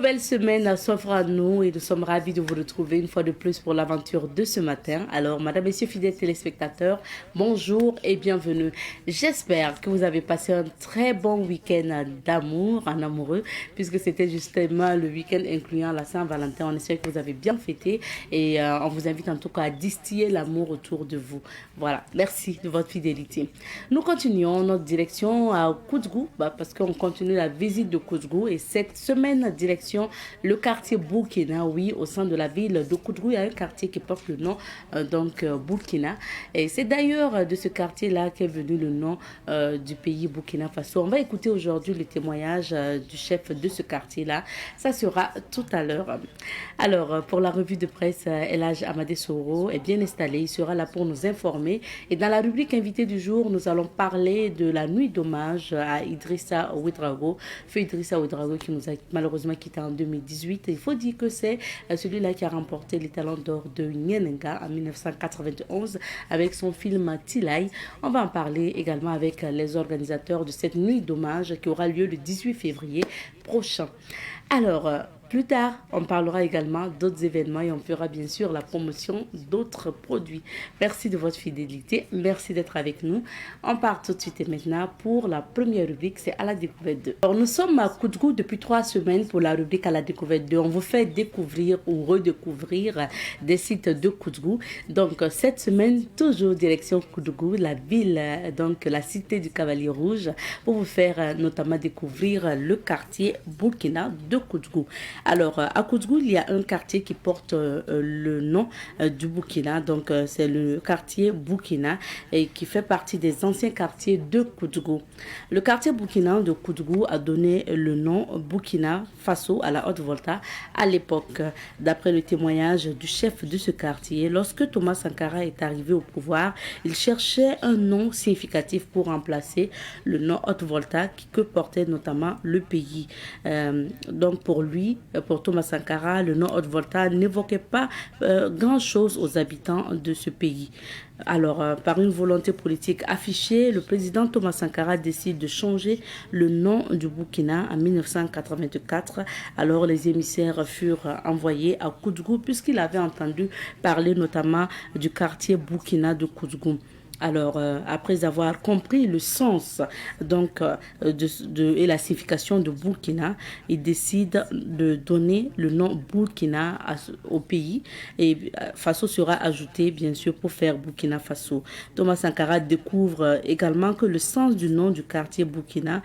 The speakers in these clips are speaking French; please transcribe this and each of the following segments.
Nouvelle semaine s'offre à nous et nous sommes ravis de vous retrouver une fois de plus pour l'aventure de ce matin. Alors, madame, messieurs, fidèles téléspectateurs, bonjour et bienvenue. J'espère que vous avez passé un très bon week-end d'amour, en amoureux, puisque c'était justement le week-end incluant la Saint-Valentin. On espère que vous avez bien fêté et on vous invite en tout cas à distiller l'amour autour de vous. Voilà, merci de votre fidélité. Nous continuons notre direction à Koutgou, parce qu'on continue la visite de Koutgou et cette semaine, direction le quartier Burkina, oui, au sein de la ville de Koutgou, il y a un quartier qui porte le nom Burkina. Et c'est d'ailleurs de ce quartier-là qu'est venu le nom du pays Burkina Faso. On va écouter aujourd'hui le témoignage du chef de ce quartier-là. Ça sera tout à l'heure. Alors, pour la revue de presse, Elhadj Amadé Soro est bien installé. Il sera là pour nous informer. Et dans la rubrique invité du jour, nous allons parler de la nuit d'hommage à Idrissa Ouédraogo. Feu Idrissa Ouédraogo qui nous a malheureusement quitté en 2018. Il faut dire que c'est celui-là qui a remporté les talents d'or de Nyenenga en 1991 avec son film Tilay. On va en parler également avec les organisateurs de cette nuit d'hommage qui aura lieu le 18 février prochain. Alors, plus tard, on parlera également d'autres événements et on fera bien sûr la promotion d'autres produits. Merci de votre fidélité, merci d'être avec nous. On part tout de suite et maintenant pour la première rubrique, c'est à la découverte 2. Alors nous sommes à Koutgou depuis 3 semaines pour la rubrique à la découverte 2. On vous fait découvrir ou redécouvrir des sites de Koutgou. Donc cette semaine, toujours direction Koutgou, la ville, donc la cité du Cavalier Rouge, pour vous faire notamment découvrir le quartier Burkina de Koutgou. Alors, à Koutgou, il y a un quartier qui porte le nom du Burkina. Donc, c'est le quartier Burkina et qui fait partie des anciens quartiers de Koutgou. Le quartier Burkina de Koutgou a donné le nom Burkina Faso à la Haute-Volta à l'époque. D'après le témoignage du chef de ce quartier, lorsque Thomas Sankara est arrivé au pouvoir, il cherchait un nom significatif pour remplacer le nom Haute-Volta que portait notamment le pays. Donc, pour Thomas Sankara, le nom Haute-Volta n'évoquait pas grand-chose aux habitants de ce pays. Alors, par une volonté politique affichée, le président Thomas Sankara décide de changer le nom du Burkina en 1984. Alors, les émissaires furent envoyés à Koutgou puisqu'il avait entendu parler notamment du quartier Burkina de Koutgou. Alors, après avoir compris le sens et la signification de Burkina, il décide de donner le nom Burkina au pays et Faso sera ajouté bien sûr pour faire Burkina Faso. Thomas Sankara découvre également que le sens du nom du quartier Burkina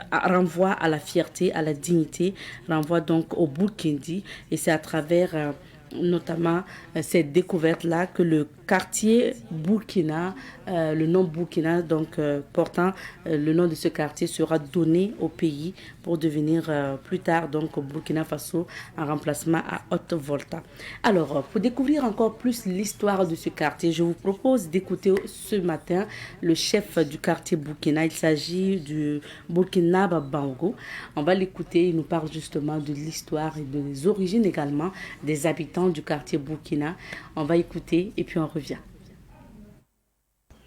renvoie à la fierté, à la dignité, renvoie donc au Burkindi et c'est à travers notamment cette découverte-là que le quartier Burkina, le nom Burkina, donc portant le nom de ce quartier, sera donné au pays pour devenir plus tard donc Burkina Faso en remplacement à Haute-Volta. Alors, pour découvrir encore plus l'histoire de ce quartier, je vous propose d'écouter ce matin le chef du quartier Burkina. Il s'agit du Burkinaba Bango. On va l'écouter, il nous parle justement de l'histoire et des origines également des habitants du quartier Burkina. On va écouter et puis on revient.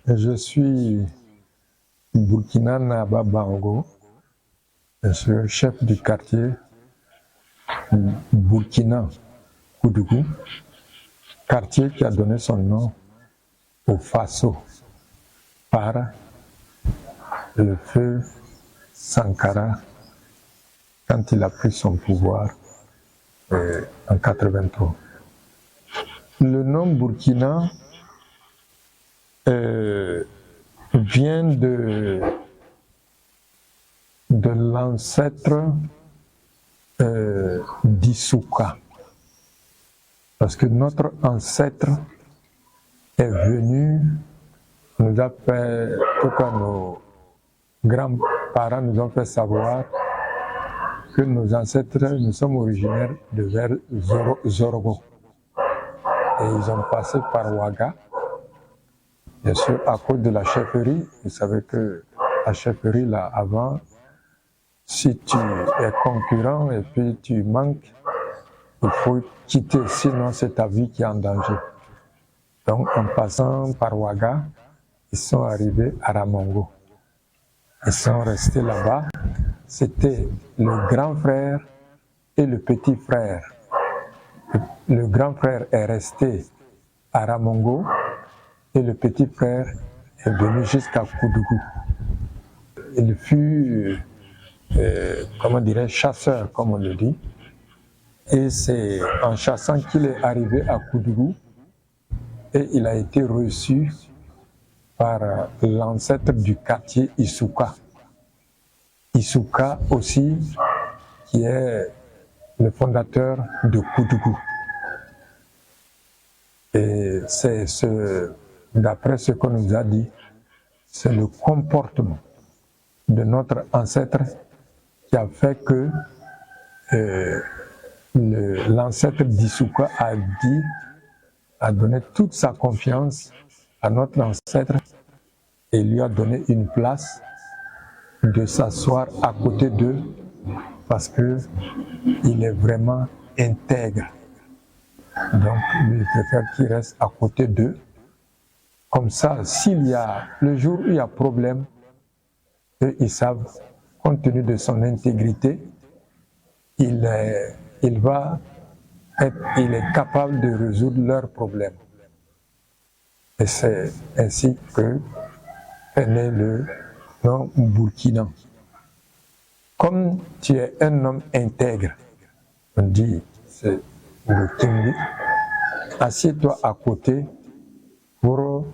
Je suis Burkina Naba Bango, je suis chef du quartier Burkina Koutgou, quartier qui a donné son nom au Faso par le feu Sankara quand il a pris son pouvoir en 83. Le nom Burkina vient de l'ancêtre d'Issouka. Parce que notre ancêtre est venu, nous a fait, en tout cas nos grands-parents nous ont fait savoir que nos ancêtres, nous sommes originaires de vers Zorogo. Et ils ont passé par Ouaga, bien sûr à cause de la chefferie. Vous savez que la chefferie, là, avant, si tu es concurrent et puis tu manques, il faut quitter, sinon c'est ta vie qui est en danger. Donc en passant par Ouaga, ils sont arrivés à Ramongo. Ils sont restés là-bas. C'était le grand frère et le petit frère. Le grand frère est resté à Ramongo et le petit frère est venu jusqu'à Koudougou. Il fut, comment dirais-je, chasseur, comme on le dit. Et c'est en chassant qu'il est arrivé à Koudougou et il a été reçu par l'ancêtre du quartier Isuka. Isuka aussi, qui est le fondateur de Koudougou. Et c'est d'après ce qu'on nous a dit, c'est le comportement de notre ancêtre qui a fait que l'ancêtre d'Isuka a donné toute sa confiance à notre ancêtre et lui a donné une place de s'asseoir à côté d'eux parce que il est vraiment intègre. Donc, lui, il préfère qu'il reste à côté d'eux. Comme ça, le jour où il y a problème, eux, ils savent, compte tenu de son intégrité, il est capable de résoudre leurs problèmes. Et c'est ainsi que est né le nom Burkina. Comme tu es un homme intègre, on dit, c'est le Kingi, assieds-toi à côté pour,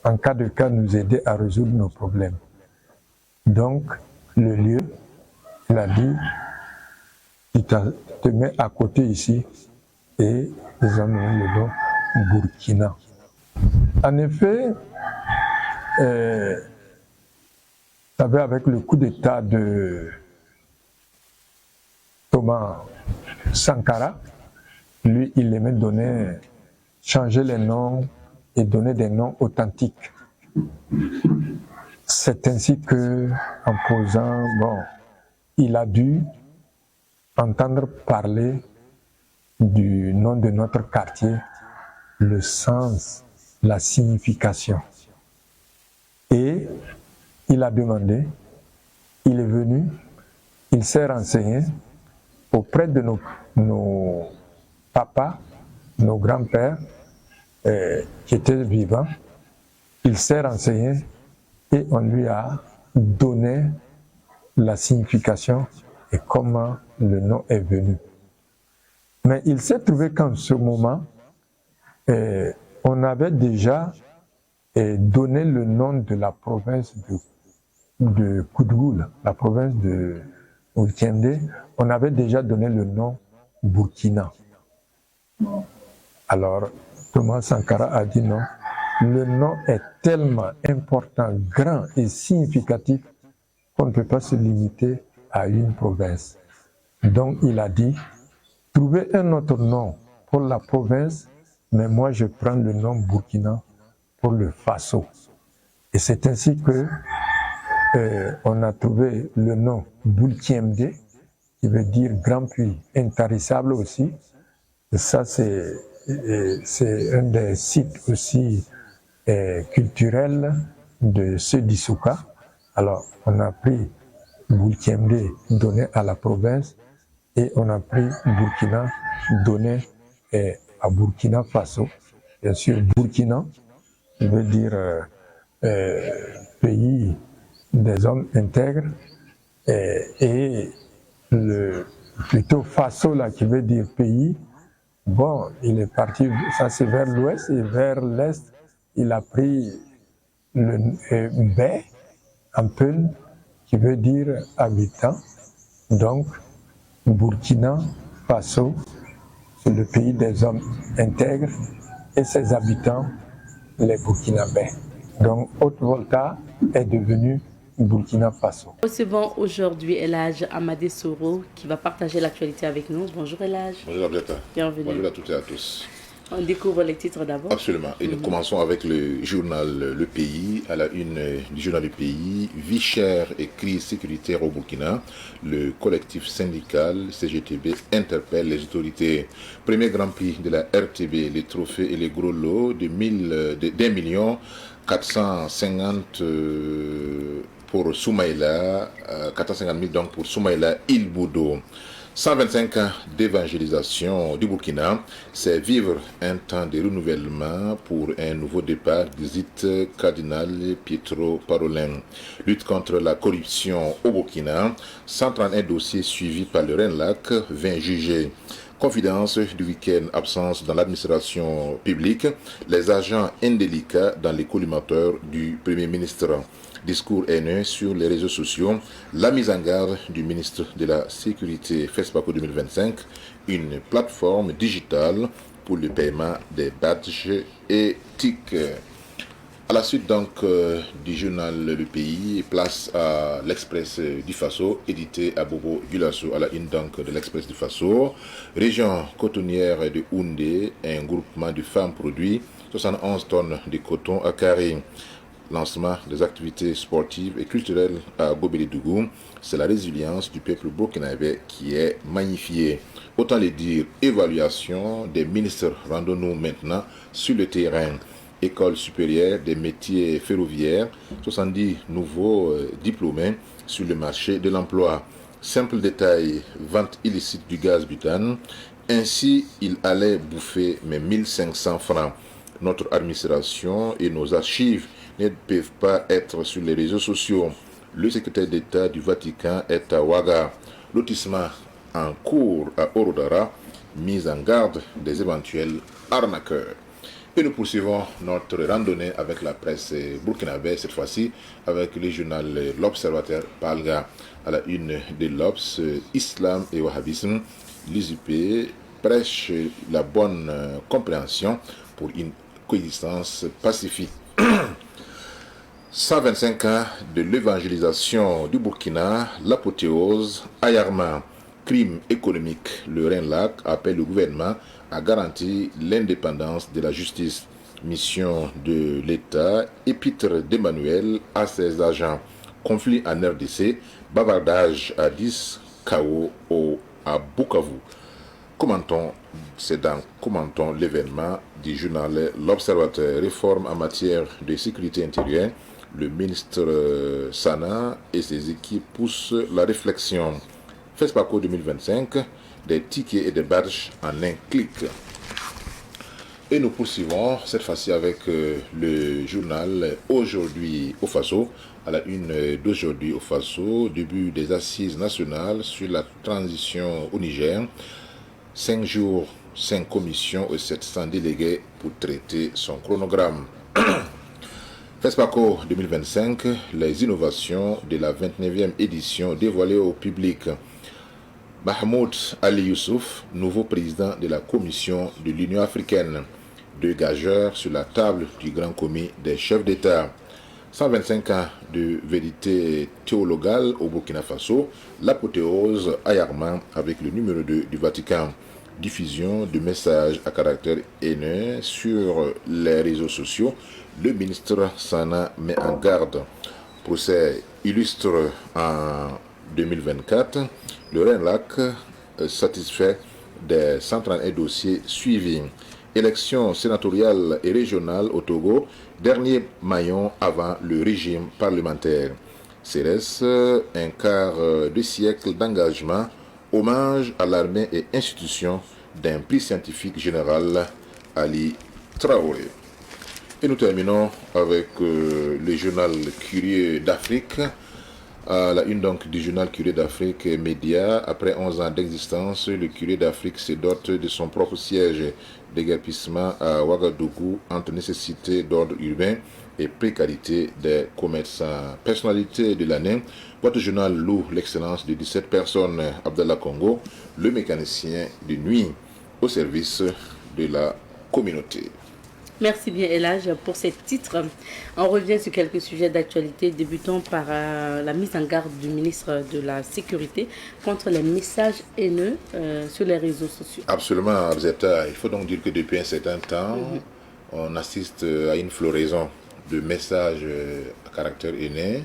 en cas de cas, nous aider à résoudre nos problèmes. Donc, le lieu, il a dit, il te met à côté ici et ils ont donné le nom Burkina. En effet, avec le coup d'État de Thomas Sankara, lui, il aimait changer les noms et donner des noms authentiques. C'est ainsi que, en posant, il a dû entendre parler du nom de notre quartier, le sens, la signification. Et il a demandé, il est venu, il s'est renseigné auprès de nos papas, nos grands-pères qui étaient vivants. Il s'est renseigné et on lui a donné la signification et comment le nom est venu. Mais il s'est trouvé qu'en ce moment, on avait déjà donné le nom de la province de Koudougou, la province de Outiende, on avait déjà donné le nom Burkina. Alors, Thomas Sankara a dit non, le nom est tellement important, grand et significatif qu'on ne peut pas se limiter à une province. Donc il a dit, trouvez un autre nom pour la province, mais moi je prends le nom Burkina pour le Faso. Et c'est ainsi que on a trouvé le nom Bulkiemde, qui veut dire grand puits, intarissable aussi. Et ça, c'est un des sites aussi culturels de ceux d'Isuka. Alors, on a pris Bulkiemde donné à la province et on a pris Burkina donné à Burkina Faso. Bien sûr, Burkina veut dire pays des hommes intègres et plutôt Faso là qui veut dire pays. Bon, il est parti, ça c'est vers l'ouest et vers l'est, il a pris le Bé, un peu, qui veut dire habitant. Donc, Burkina Faso, c'est le pays des hommes intègres et ses habitants, les Burkinabés. Donc, Haute-Volta est devenu Burkina Faso. Recevons aujourd'hui Elhadj Amadé Soro qui va partager l'actualité avec nous. Bonjour Elhadj. Bonjour Ableta. Bienvenue. Bonjour à toutes et à tous. On découvre les titres d'abord. Absolument. Et nous commençons avec le journal Le Pays. À la une du journal Le Pays, vie chère et crise sécuritaire au Burkina. Le collectif syndical CGTB interpelle les autorités. Premier Grand Prix de la RTB, les trophées et les gros lots de 1,450 millions pour Soumaïla, 450 000 donc pour Soumaïla Ilboudo. 125 ans d'évangélisation du Burkina, c'est vivre un temps de renouvellement pour un nouveau départ, visite cardinal Pietro Parolin. Lutte contre la corruption au Burkina, 131 dossiers suivis par le RENLAC, 20 jugés. Confidence du week-end, absence dans l'administration publique, les agents indélicats dans les collimateurs du Premier ministre. Discours haineux sur les réseaux sociaux, la mise en garde du ministre de la Sécurité FESPACO 2025, une plateforme digitale pour le paiement des badges éthiques. À la suite donc du journal Le Pays, place à l'Express du Faso, édité à Bobo Gulasso, à la une donc de l'Express du Faso. Région cotonnière de Houndé, un groupement de femmes produit 71 tonnes de coton à Carré. Lancement des activités sportives et culturelles à Gobelidougou, c'est la résilience du peuple burkinabé qui est magnifiée. Autant le dire, évaluation des ministres, rendons-nous maintenant sur le terrain. École supérieure des métiers ferroviaires, 70 nouveaux diplômés sur le marché de l'emploi. Simple détail, vente illicite du gaz butane. Ainsi, il allait bouffer mes 1500 francs. Notre administration et nos archives ne peuvent pas être sur les réseaux sociaux. Le secrétaire d'État du Vatican est à Ouaga. Lotissement en cours à Orodara, mise en garde des éventuels arnaqueurs. Et nous poursuivons notre randonnée avec la presse burkinabé, cette fois-ci avec le journal L'Observateur Palga. À la une de l'Obs, Islam et Wahhabisme, l'ISUP prêche la bonne compréhension pour une coexistence pacifique. 125 ans de l'évangélisation du Burkina, l'apothéose, Ayarma, crime économique, le RENLAC appelle le gouvernement à garantir l'indépendance de la justice. Mission de l'État, épître d'Emmanuel à ses agents. Conflit en RDC, bavardage à 10, chaos à Bukavu. Commentons l'événement du journal L'Observateur. Réforme en matière de sécurité intérieure. Le ministre Sana et ses équipes poussent la réflexion. FESPACO 2025, des tickets et des badges en un clic. Et nous poursuivons cette fois-ci avec le journal Aujourd'hui au Faso. À la une d'aujourd'hui au Faso, début des assises nationales sur la transition au Niger. 5 jours, 5 commissions et 700 délégués pour traiter son chronogramme. FESPACO 2025, les innovations de la 29e édition dévoilées au public. Mahmoud Ali Youssouf, nouveau président de la Commission de l'Union africaine. 2 gageurs sur la table du Grand Comité des chefs d'État. 125 ans de vérité théologale au Burkina Faso, l'apothéose Ayarma avec le numéro 2 du Vatican. Diffusion de messages à caractère haineux sur les réseaux sociaux. Le ministre Sana met en garde. Procès illustre en 2024. Le RENLAC satisfait des 131 dossiers suivis. Élections sénatoriales et régionales au Togo, dernier maillon avant le régime parlementaire. CERES, un quart de siècle d'engagement, hommage à l'armée et institution d'un prix scientifique général, Ali Traoré. Et nous terminons avec le journal Curieux d'Afrique. À la une donc du journal Curieux d'Afrique Média, après 11 ans d'existence, le Curieux d'Afrique se dote de son propre siège. Déguerpissement à Ouagadougou entre nécessité d'ordre urbain et précarité des commerçants. Personnalité de l'année, votre journal loue l'excellence de 17 personnes. Abdallah Congo, le mécanicien de nuit au service de la communauté. Merci bien Elage pour ces titres. On revient sur quelques sujets d'actualité, débutant par la mise en garde du ministre de la Sécurité contre les messages haineux sur les réseaux sociaux. Absolument, Abzeta. Il faut donc dire que depuis un certain temps, on assiste à une floraison de messages à caractère haineux,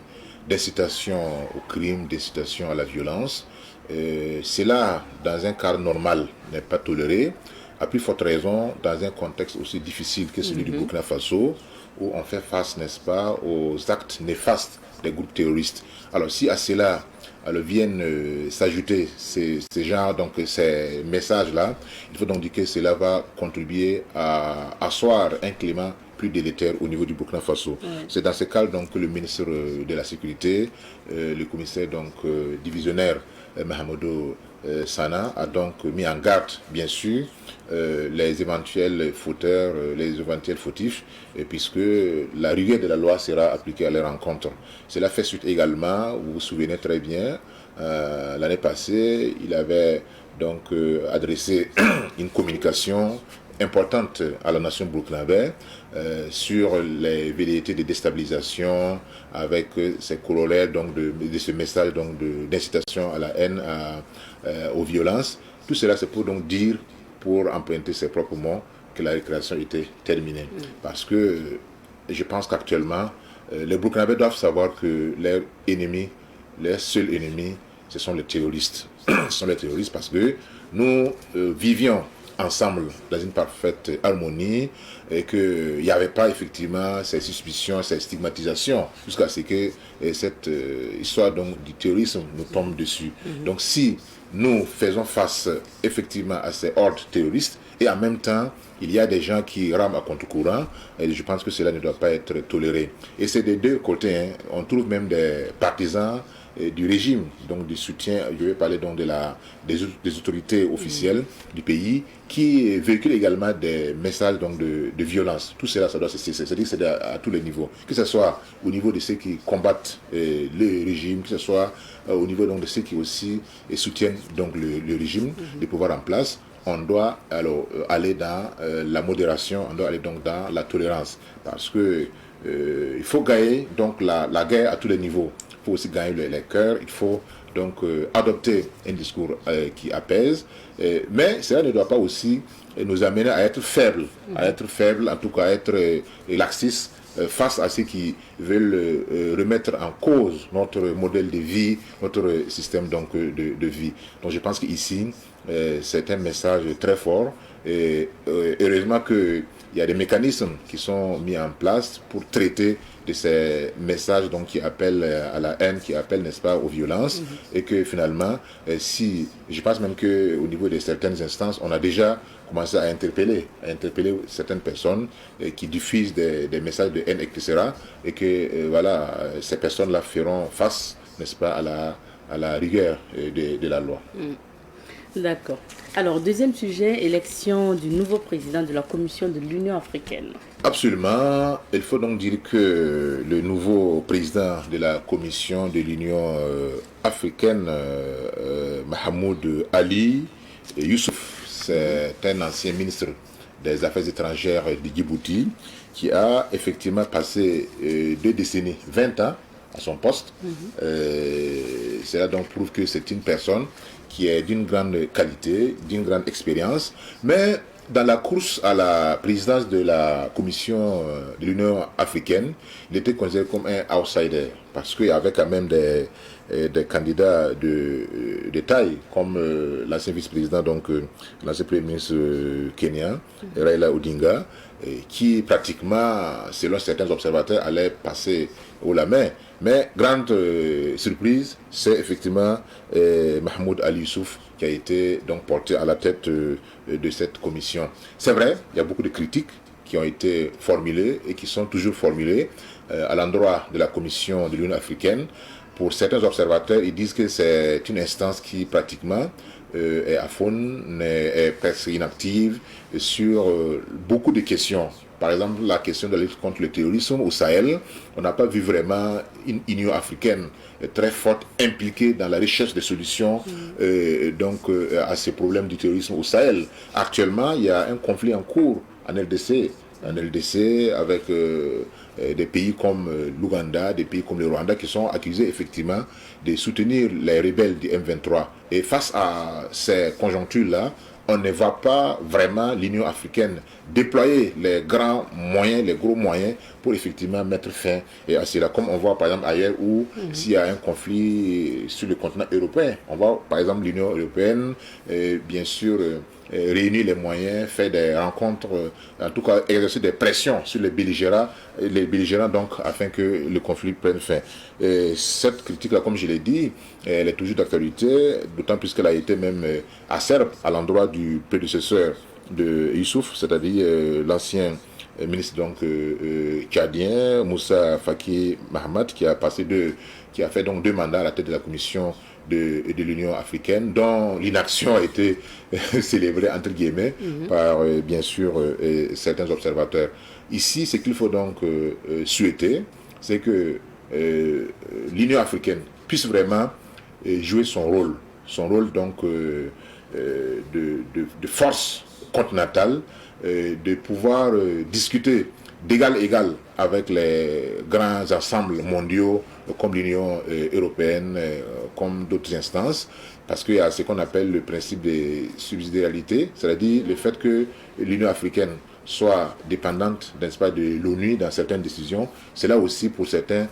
d'incitation au crime, d'incitation à la violence. Cela, dans un cadre normal, n'est pas toléré. À plus forte raison, dans un contexte aussi difficile que celui du Burkina Faso, où on fait face, n'est-ce pas, aux actes néfastes des groupes terroristes. Alors si à cela, alors viennent s'ajouter ces messages-là, il faut donc dire que cela va contribuer à asseoir un climat plus délétère au niveau du Burkina Faso. C'est dans ce cadre donc que le ministre de la Sécurité, le commissaire donc divisionnaire Mahamadou Sana a donc mis en garde, bien sûr, les éventuels fauteurs, les éventuels fautifs, puisque la rigueur de la loi sera appliquée à leur encontre. Cela fait suite également, vous vous souvenez très bien, l'année passée, il avait donc adressé une communication importante à la nation burkinabé sur les velléités de déstabilisation avec ces corollaires donc de ce message donc d'incitation à la haine, aux violences. Tout cela c'est pour donc dire, pour emprunter ses propres mots, que la récréation était terminée. Parce que je pense qu'actuellement les Burkinabés doivent savoir que leur ennemi, leur seul ennemi, ce sont les terroristes. Ce sont les terroristes parce que nous vivions ensemble dans une parfaite harmonie et qu'il n'y avait pas effectivement ces suspicions, ces stigmatisations jusqu'à ce que cette histoire donc, du terrorisme nous tombe dessus. Donc si nous faisons face effectivement à ces ordres terroristes et en même temps il y a des gens qui rament à contre-courant et je pense que cela ne doit pas être toléré. Et c'est des deux côtés, hein. On trouve même des partisans du régime, donc du soutien, je vais parler donc des autorités officielles du pays qui véhiculent également des messages donc de violence. Tout cela, ça doit cesser, c'est-à-dire que c'est à tous les niveaux, que ce soit au niveau de ceux qui combattent le régime, que ce soit au niveau donc de ceux qui aussi soutiennent donc le régime, le pouvoir en place. On doit alors aller dans la modération, on doit aller donc dans la tolérance, parce que il faut gagner donc la guerre à tous les niveaux. Il faut aussi gagner les cœurs, il faut donc adopter un discours qui apaise, mais cela ne doit pas aussi nous amener à être faibles, en tout cas à être laxistes face à ceux qui veulent remettre en cause notre modèle de vie, notre système donc de vie. Donc je pense qu'ici, c'est un message très fort et heureusement qu'il y a des mécanismes qui sont mis en place pour traiter de ces messages donc, qui appellent à la haine, qui appellent, n'est-ce pas, aux violences, et que finalement, si, je pense même qu'au niveau de certaines instances, on a déjà commencé à interpeller certaines personnes qui diffusent des messages de haine, etc., et que voilà, ces personnes-là feront face, n'est-ce pas, à la rigueur de la loi. D'accord. Alors, deuxième sujet, élection du nouveau président de la Commission de l'Union africaine. Absolument. Il faut donc dire que le nouveau président de la Commission de l'Union africaine, Mahamoud Ali Youssouf, c'est un ancien ministre des Affaires étrangères de Djibouti qui a effectivement passé 2 décennies, 20 ans à son poste. Cela donc prouve que c'est une personne qui est d'une grande qualité, d'une grande expérience, mais dans la course à la présidence de la Commission de l'Union africaine, il était considéré comme un outsider, parce qu'il y avait quand même des candidats de taille, comme l'ancien vice-président, donc l'ancien premier ministre kenyan, Raila Odinga, qui pratiquement, selon certains observateurs, allait passer haut la main. Mais grande surprise, c'est effectivement Mahamoud Ali Youssouf qui a été donc porté à la tête de cette commission. C'est vrai, il y a beaucoup de critiques qui ont été formulées et qui sont toujours formulées à l'endroit de la Commission de l'Union africaine. Pour certains observateurs, ils disent que c'est une instance qui pratiquement est aphone, est presque inactive sur beaucoup de questions. Par exemple, la question de la lutte contre le terrorisme au Sahel, on n'a pas vu vraiment une Union africaine très forte impliquée dans la recherche de solutions à ces problèmes du terrorisme au Sahel. Actuellement, il y a un conflit en cours en LDC avec des pays comme l'Ouganda, des pays comme le Rwanda qui sont accusés effectivement de soutenir les rebelles du M23. Et face à ces conjonctures-là, on ne va pas vraiment, l'Union africaine, déployer les grands moyens, les gros moyens pour effectivement mettre fin à cela. Comme on voit par exemple ailleurs où s'il y a un conflit sur le continent européen, on voit par exemple l'Union européenne, bien sûr, réunir les moyens, faire des rencontres, en tout cas exercer des pressions sur les belligérants donc afin que le conflit prenne fin. Et cette critique-là, comme je l'ai dit, elle est toujours d'actualité, d'autant plus qu'elle a été même acerbe à l'endroit du prédécesseur de Youssouf, c'est-à-dire l'ancien ministre donc tchadien, Moussa Faki Mahamat, qui a fait donc 2 mandats à la tête de la commission de l'Union africaine, dont l'inaction a été célébrée entre guillemets par bien sûr certains observateurs. Ici, ce qu'il faut donc souhaiter, c'est que l'Union africaine puisse vraiment jouer son rôle donc de force continentale, de pouvoir discuter d'égal à égal avec les grands ensembles mondiaux comme l'Union européenne, comme d'autres instances, parce qu'il y a ce qu'on appelle le principe de subsidiarité, c'est-à-dire le fait que l'Union africaine soit dépendante, n'est-ce pas, de l'ONU dans certaines décisions. Cela aussi, pour certains,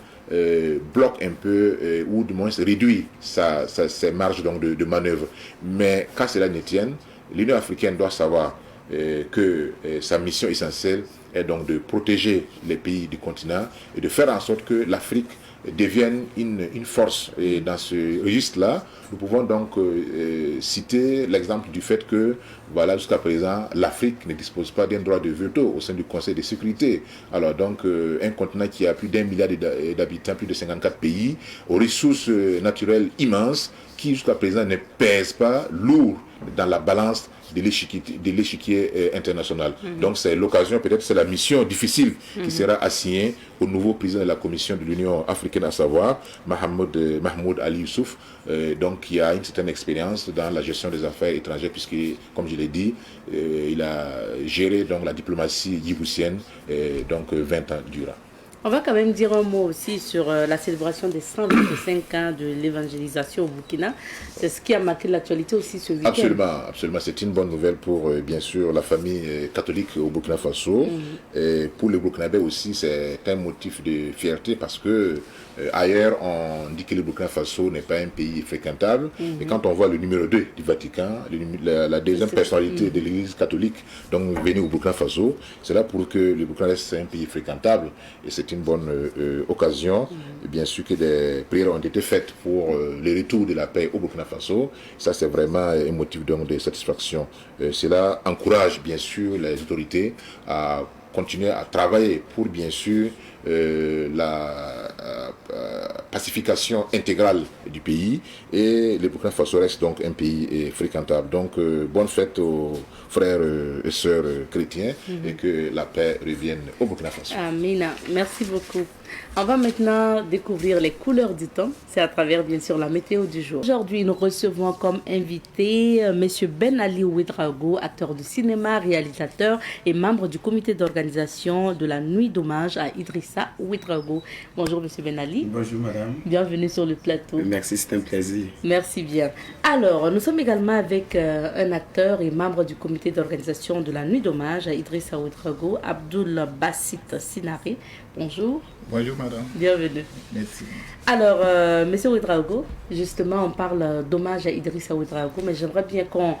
bloque un peu, ou du moins réduit ses marges donc, de manœuvre. Mais quand cela ne tienne, l'Union africaine doit savoir que sa mission essentielle est donc de protéger les pays du continent et de faire en sorte que l'Afrique devienne une force. Et dans ce registre-là, nous pouvons donc citer l'exemple du fait que, voilà, jusqu'à présent, l'Afrique ne dispose pas d'un droit de veto au sein du Conseil de sécurité. Alors donc, un continent qui a plus d'1 milliard d'habitants, plus de 54 pays, aux ressources naturelles immenses, qui jusqu'à présent ne pèsent pas lourd dans la balance de l'échiquier international. Donc c'est l'occasion, peut-être c'est la mission difficile qui sera assignée au nouveau président de la Commission de l'Union africaine, à savoir Mahmoud Ali Youssouf, donc qui a une certaine expérience dans la gestion des affaires étrangères, puisque, comme je l'ai dit, il a géré donc la diplomatie djiboutienne donc 20 ans durant. On va quand même dire un mot aussi sur la célébration des 125 ans de l'évangélisation au Burkina. C'est ce qui a marqué l'actualité aussi ce week-end. Absolument. C'est une bonne nouvelle pour, bien sûr, la famille catholique au Burkina Faso. Et pour les Burkinabés aussi, c'est un motif de fierté parce que ailleurs, on dit que le Burkina Faso n'est pas un pays fréquentable. Et quand on voit le numéro 2 du Vatican, la deuxième personnalité de l'Église catholique, donc venue au Burkina Faso, c'est là pour que le Burkina reste un pays fréquentable. Et c'est une bonne occasion. Et bien sûr que des prières ont été faites pour le retour de la paix au Burkina Faso. Ça, c'est vraiment un motif donc, de satisfaction. Cela encourage bien sûr les autorités à continuer à travailler pour bien sûr la pacification intégrale du pays, et le Burkina Faso reste donc un pays fréquentable. Donc bonne fête aux frères et sœurs chrétiens et que la paix revienne au Burkina Faso. Amina, merci beaucoup. On va maintenant découvrir les couleurs du temps. C'est à travers bien sûr la météo du jour. Aujourd'hui, nous recevons comme invité M. Ben Ali Ouedraogo, acteur de cinéma, réalisateur et membre du comité d'organisation de la nuit d'hommage à Idrissa Ouedraogo. Bonjour M. Ben Ali. Bonjour madame. Bienvenue sur le plateau. Merci, c'est un plaisir. Merci bien. Alors, nous sommes également avec un acteur et membre du comité d'organisation de la nuit d'hommage à Idrissa Ouedraogo, Abdoul Bassit Sinari. Bonjour. Bonjour madame. Bienvenue. Merci. Alors, monsieur Ouedraogo, justement, on parle d'hommage à Idrissa Ouedraogo, mais j'aimerais bien qu'on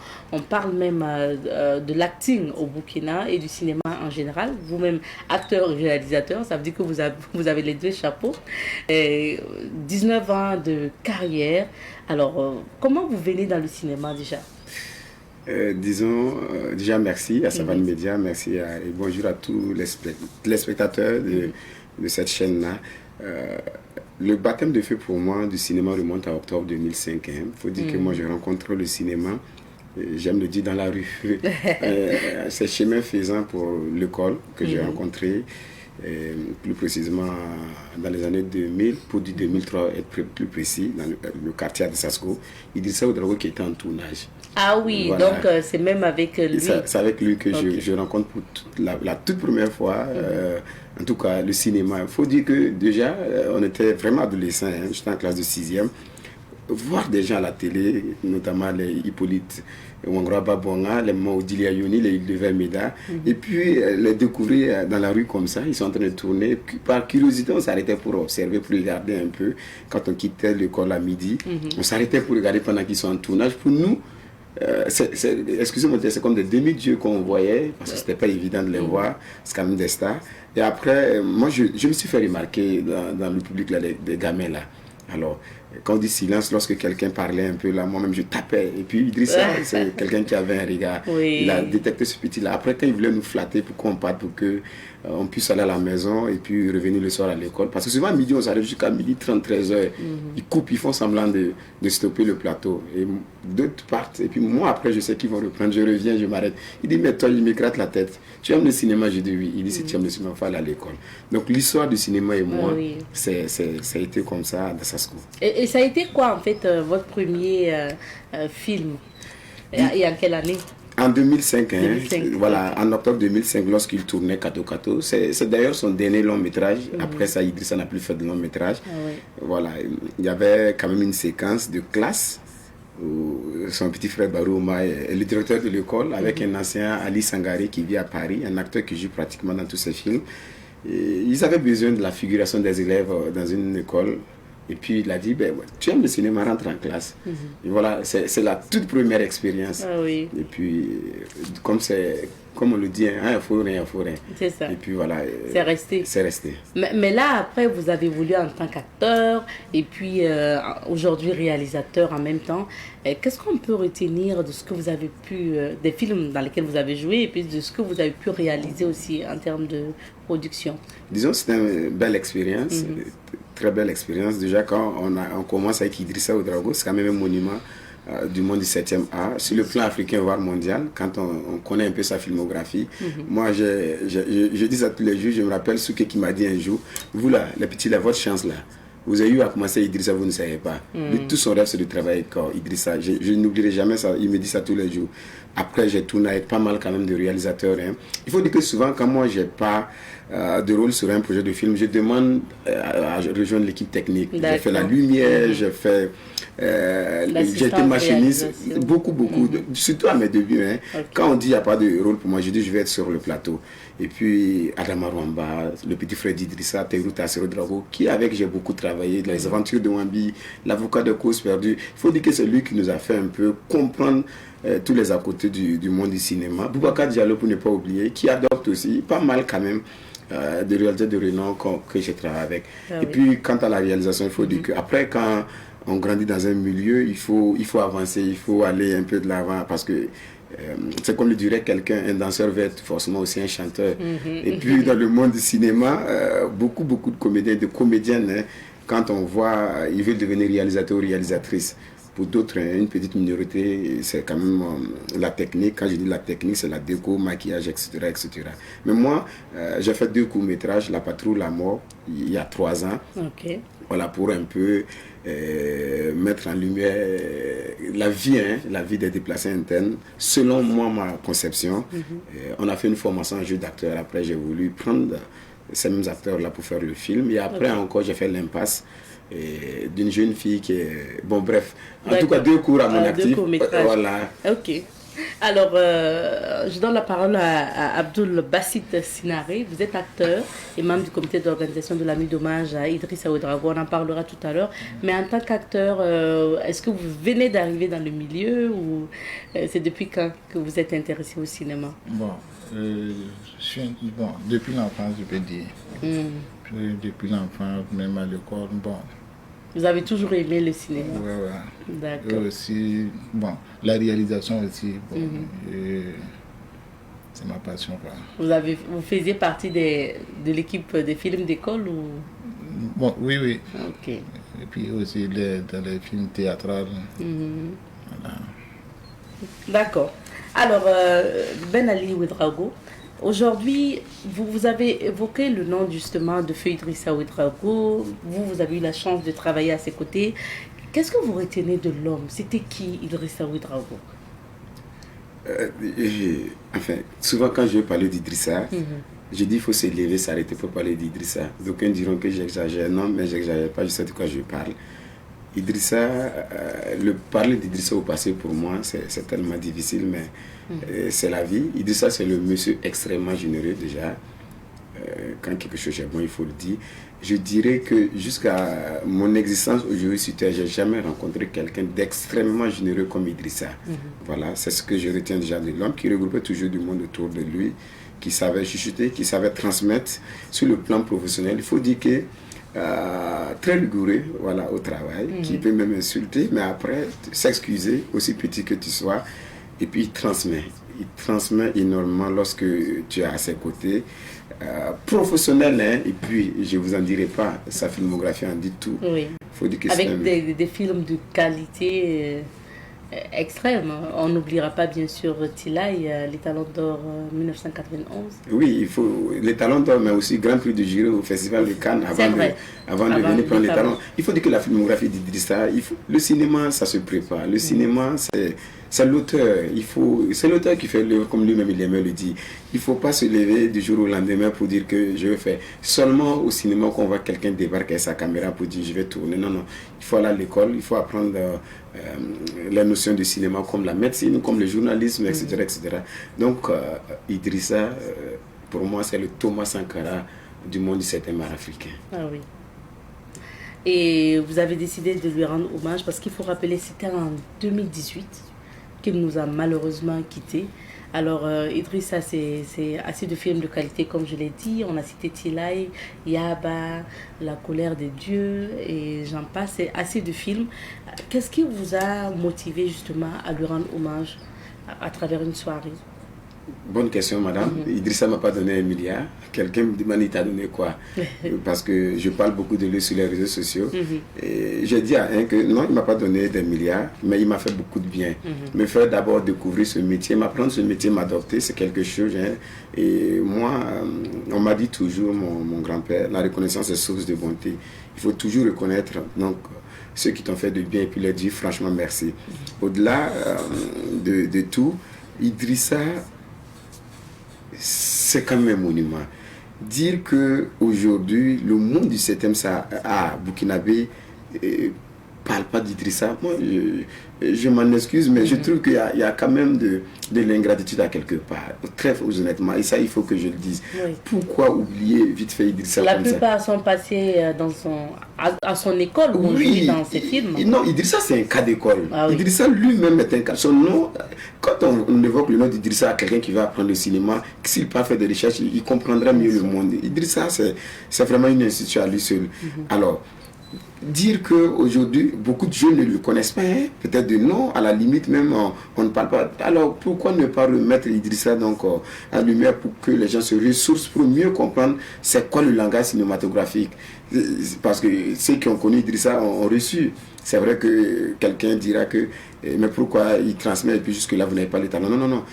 parle même de l'acting au Burkina et du cinéma en général. Vous-même, acteur et réalisateur, ça veut dire que vous avez les deux chapeaux. Et 19 ans de carrière. Alors, comment vous venez dans le cinéma déjà? Disons, déjà merci à Savane Média, merci et bonjour à tous les spectateurs de cette chaîne-là. Le baptême de feu pour moi du cinéma remonte à octobre 2005. Il faut dire que moi je rencontre le cinéma, j'aime le dire dans la rue. C'est chemin faisant pour l'école que j'ai rencontré. Plus précisément dans les années 2000, pour du 2003 être plus précis, dans le quartier de Sasko, Idrissa Ouedraogo qui était en tournage. Ah oui, voilà. Donc c'est même avec lui. C'est avec lui que je rencontre pour la toute première fois, en tout cas le cinéma. Il faut dire que déjà, on était vraiment adolescents, j'étais en classe de 6e. voir des gens à la télé, notamment les Hippolyte Wangra Babonga, les Maudilia Yoni, les Ildever Meda, et puis les découvrir dans la rue comme ça. Ils sont en train de tourner. Par curiosité, on s'arrêtait pour observer, pour regarder un peu. Quand on quittait l'école à midi, on s'arrêtait pour regarder pendant qu'ils sont en tournage. Pour nous, excusez-moi, c'est comme des demi-dieux qu'on voyait, parce que c'était pas évident de les voir, c'est quand même des stars. Et après, moi, je me suis fait remarquer dans le public, là, des gamins là. Alors, quand on dit silence, lorsque quelqu'un parlait un peu là, moi-même je tapais. Et puis Idrissa, c'est quelqu'un qui avait un regard. Oui. Il a détecté ce petit-là. Après, quand il voulait nous flatter pour qu'on parte, pour que on puisse aller à la maison et puis revenir le soir à l'école. Parce que souvent à midi, on s'arrête jusqu'à midi 30, 13h. Ils coupent, ils font semblant de stopper le plateau. Et d'autres partent. Et puis moi, après, je sais qu'ils vont reprendre. Je reviens, je m'arrête. Il dit, mais toi, il m'écrate la tête. Tu aimes le cinéma? Je dis oui. Il dit, si tu aimes le cinéma, il faut aller à l'école. Donc l'histoire du cinéma et moi, ça a été comme ça dans Sasco. Et ça a été quoi, en fait, votre premier film? Et en quelle année? En 2005, 2005, voilà, en octobre 2005, lorsqu'il tournait Kato Kato, c'est d'ailleurs son dernier long métrage. Après ça, Idrissa n'a plus fait de long métrage. Voilà, il y avait quand même une séquence de classe où son petit frère Barouma est le directeur de l'école avec un ancien Ali Sangari qui vit à Paris, un acteur qui joue pratiquement dans tous ses films. Et ils avaient besoin de la figuration des élèves dans une école. Et puis il a dit, ben, tu aimes le cinéma, rentre en classe. Et voilà, c'est la toute première expérience. Et puis, comme on le dit, il faut rien. C'est ça. Et puis voilà. C'est resté. C'est resté. Mais là, après, vous avez évolué en tant qu'acteur et puis aujourd'hui réalisateur en même temps. Qu'est-ce qu'on peut retenir de ce que vous avez pu, des films dans lesquels vous avez joué et puis de ce que vous avez pu réaliser aussi en termes de production? Disons, c'était une belle expérience. Très belle expérience. Déjà, quand on commence avec Idrissa Ouedraogo, c'est quand même un monument du monde du 7e art, sur le plan africain, voire mondial, quand on connaît un peu sa filmographie. Moi, je dis ça tous les jours, je me rappelle Souké qui m'a dit un jour, vous là, les petits, là, votre chance là, vous avez eu à commencer Idrissa, vous ne savez pas. Tout son rêve, c'est de travailler avec Idrissa. Je n'oublierai jamais ça, il me dit ça tous les jours. Après, j'ai tourné avec pas mal quand même de réalisateurs. Il faut dire que souvent, quand moi, j'ai pas de rôle sur un projet de film, je demande à rejoindre l'équipe technique. J'ai fait la lumière, j'ai fait... j'ai été machiniste, beaucoup, surtout à mes débuts. Quand on dit qu'il n'y a pas de rôle pour moi, je dis je vais être sur le plateau. Et puis Adama Rwamba, le petit frère d'Idrissa, Teirou Tassero Drago, qui avec j'ai beaucoup travaillé, dans les aventures de Wambi, l'avocat de cause perdue. Il faut dire que c'est lui qui nous a fait un peu comprendre tous les à côté du monde du cinéma. Boubacar Diallo, pour ne pas oublier, qui adopte aussi pas mal quand même de réalisateurs de renom que j'ai travaillé avec. Et puis quant à la réalisation, il faut dire qu'après quand on grandit dans un milieu, il faut avancer, il faut aller un peu de l'avant parce que c'est comme le dirait quelqu'un, un danseur va être forcément aussi un chanteur. Et puis dans le monde du cinéma, beaucoup de comédiens, de comédiennes, quand on voit, ils veulent devenir réalisateurs ou réalisatrices. Pour d'autres, une petite minorité, c'est quand même la technique. Quand je dis la technique, c'est la déco, maquillage, etc. etc. Mais moi, j'ai fait 2 courts-métrages, La Patrouille, La Mort, il y a 3 ans. Voilà, pour un peu mettre en lumière la vie des déplacés internes, selon moi, ma conception. On a fait une formation en jeu d'acteur. Après, j'ai voulu prendre ces mêmes acteurs-là pour faire le film. Et après, encore, j'ai fait l'impasse d'une jeune fille qui est... Bon, bref. En tout cas, 2 cours à mon actif. Voilà. Ok. Alors, je donne la parole à Abdoul Bassit Sinaré. Vous êtes acteur et membre du comité d'organisation de la nuit d'hommage à Idrissa Ouedraogo. On en parlera tout à l'heure. Mais en tant qu'acteur, est-ce que vous venez d'arriver dans le milieu ou c'est depuis quand que vous êtes intéressé au cinéma? Depuis l'enfance, je peux dire. Depuis l'enfance, même à l'école, Vous avez toujours aimé le cinéma? Oui. D'accord. Et aussi, la réalisation aussi, c'est ma passion. Vous faisiez partie de l'équipe des films d'école ou... Oui. Ok. Et puis aussi dans les films théâtrales. Voilà. D'accord. Alors, Ben Ali Ouedraogo, aujourd'hui, vous avez évoqué le nom justement de Feu Idrissa Ouedraogo. Vous avez eu la chance de travailler à ses côtés. Qu'est-ce que vous retenez de l'homme? C'était qui Idrissa Ouedraogo? Enfin, souvent quand je vais parler d'Idrissa, je dis qu'il faut se lever, s'arrêter pour parler d'Idrissa. D'aucuns diront que j'exagère. Non, mais j'exagère pas, je sais de quoi je parle. Idrissa, parler d'Idrissa au passé pour moi, c'est tellement difficile, mais c'est la vie. Idrissa, c'est le monsieur extrêmement généreux déjà. Quand quelque chose est bon, il faut le dire. Je dirais que jusqu'à mon existence aujourd'hui sur Terre, je n'ai jamais rencontré quelqu'un d'extrêmement généreux comme Idrissa. Voilà, c'est ce que je retiens déjà de l'homme qui regroupait toujours du monde autour de lui, qui savait chuchoter, qui savait transmettre sur le plan professionnel. Il faut dire que très rigoureux, voilà, au travail, qui peut même insulter, mais après s'excuser, aussi petit que tu sois, et puis il transmet énormément lorsque tu es à ses côtés. Professionnel, hein, et puis je vous en dirai pas, sa filmographie en dit tout. Oui. Faut dire que avec des films de qualité extrême. On n'oubliera pas bien sûr Tilay, les Talents d'Or 1991. Oui, il faut les Talents d'Or, mais aussi Grand Prix de jury au Festival de Cannes avant de venir prendre les talents. Il faut dire que la filmographie d'Idrissa, le cinéma, ça se prépare. Le cinéma, c'est l'auteur. C'est l'auteur qui fait l'œuvre, comme lui-même il aimait le dire. Il ne faut pas se lever du jour au lendemain pour dire que je vais faire. Seulement au cinéma qu'on voit quelqu'un débarquer avec sa caméra pour dire je vais tourner. Non, non. Il faut aller à l'école, il faut apprendre la notion du cinéma comme la médecine, comme le journalisme, etc. etc. Donc Idrissa, pour moi, c'est le Thomas Sankara du monde du 7e art africain. Ah oui. Et vous avez décidé de lui rendre hommage parce qu'il faut rappeler c'était en 2018 qu'il nous a malheureusement quittés. Alors Idrissa, c'est assez de films de qualité comme je l'ai dit. On a cité Tilay, Yaba, La colère des dieux et j'en passe. C'est assez de films. Qu'est-ce qui vous a motivé justement à lui rendre hommage à travers une soirée? Bonne question, madame. Idrissa ne m'a pas donné 1 milliard. Quelqu'un me demande, il t'a donné quoi? Parce que je parle beaucoup de lui sur les réseaux sociaux. Et j'ai dit à un que non, il ne m'a pas donné des milliards, mais il m'a fait beaucoup de bien. Me faire d'abord découvrir ce métier, m'apprendre ce métier, m'adopter, c'est quelque chose. Hein. Et moi, on m'a dit toujours, mon grand-père, la reconnaissance est source de bonté. Il faut toujours reconnaître donc, ceux qui t'ont fait de bien et puis leur dire franchement merci. Au-delà de tout, Idrissa, c'est quand même un monument. Dire qu'aujourd'hui, le monde du 7e à Burkinabé parle pas d'Idrissa, moi je m'en excuse, mais je trouve qu'il y a quand même de l'ingratitude à quelque part, très honnêtement, et ça il faut que je le dise. Oui. Pourquoi oublier vite fait Idrissa? La plupart sont passés à son école, oui, dans ses films. Non, Idrissa c'est un cas d'école. Ah, oui. Idrissa lui-même est un cas. Son nom, quand on évoque le nom d'Idrissa à quelqu'un qui va apprendre le cinéma, s'il n'a pas fait des recherches, il comprendra mieux le monde. Idrissa c'est vraiment une institution à lui seul. Alors, dire qu'aujourd'hui, beaucoup de jeunes ne le connaissent pas, hein? Peut-être de nom, à la limite même, on ne parle pas. Alors, pourquoi ne pas remettre Idrissa donc, à lumière pour que les gens se ressourcent pour mieux comprendre c'est quoi le langage cinématographique? Parce que ceux qui ont connu Idrissa ont reçu. C'est vrai que quelqu'un dira que, mais pourquoi il transmet et puis jusque-là, vous n'avez pas les talents? Non, non, non.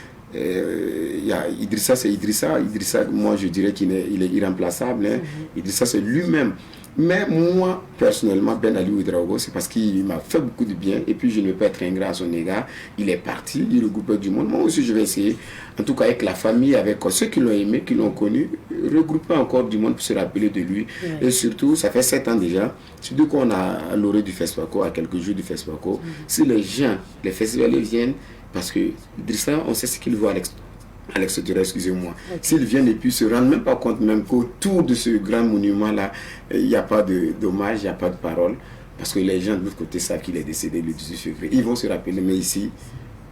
Idrissa, c'est Idrissa. Idrissa, moi, je dirais qu'il est irremplaçable. Hein? Idrissa, c'est lui-même. Mais moi, personnellement, Ben Ali Ouedraogo, c'est parce qu'il m'a fait beaucoup de bien et puis je ne peux pas être ingrat à son égard. Il est parti, il regroupait du monde. Moi aussi, je vais essayer, en tout cas avec la famille, avec ceux qui l'ont aimé, qui l'ont connu, regrouper encore du monde pour se rappeler de lui. Ouais. Et surtout, ça fait 7 ans déjà, surtout qu'on a l'orée du FESPACO, à quelques jours du FESPACO, si les gens, les festivaliers viennent, parce que Idrissa, on sait ce qu'il voit à l'extérieur, excusez-moi. Okay. S'ils viennent et puis se rendent même pas compte même qu'autour de ce grand monument-là, il n'y a pas d'hommage, il n'y a pas de parole, parce que les gens de l'autre côté savent qu'il est décédé le 18 février. Ils vont se rappeler, mais ici,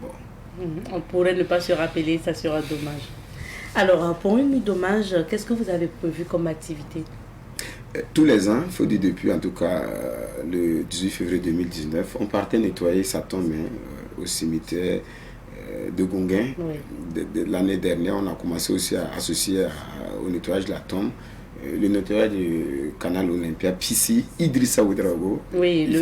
bon. On pourrait ne pas se rappeler, ça sera dommage. Alors, pour une nuit d'hommage, qu'est-ce que vous avez prévu comme activité? Tous les ans, il faut dire depuis en tout cas le 18 février 2019, on partait nettoyer sa tombe au cimetière de Gonguin. Oui. L'année dernière, on a commencé aussi à associer au nettoyage de la tombe le nettoyage du canal Olympia, Pissi, Idrissa Ouedraogo. Oui,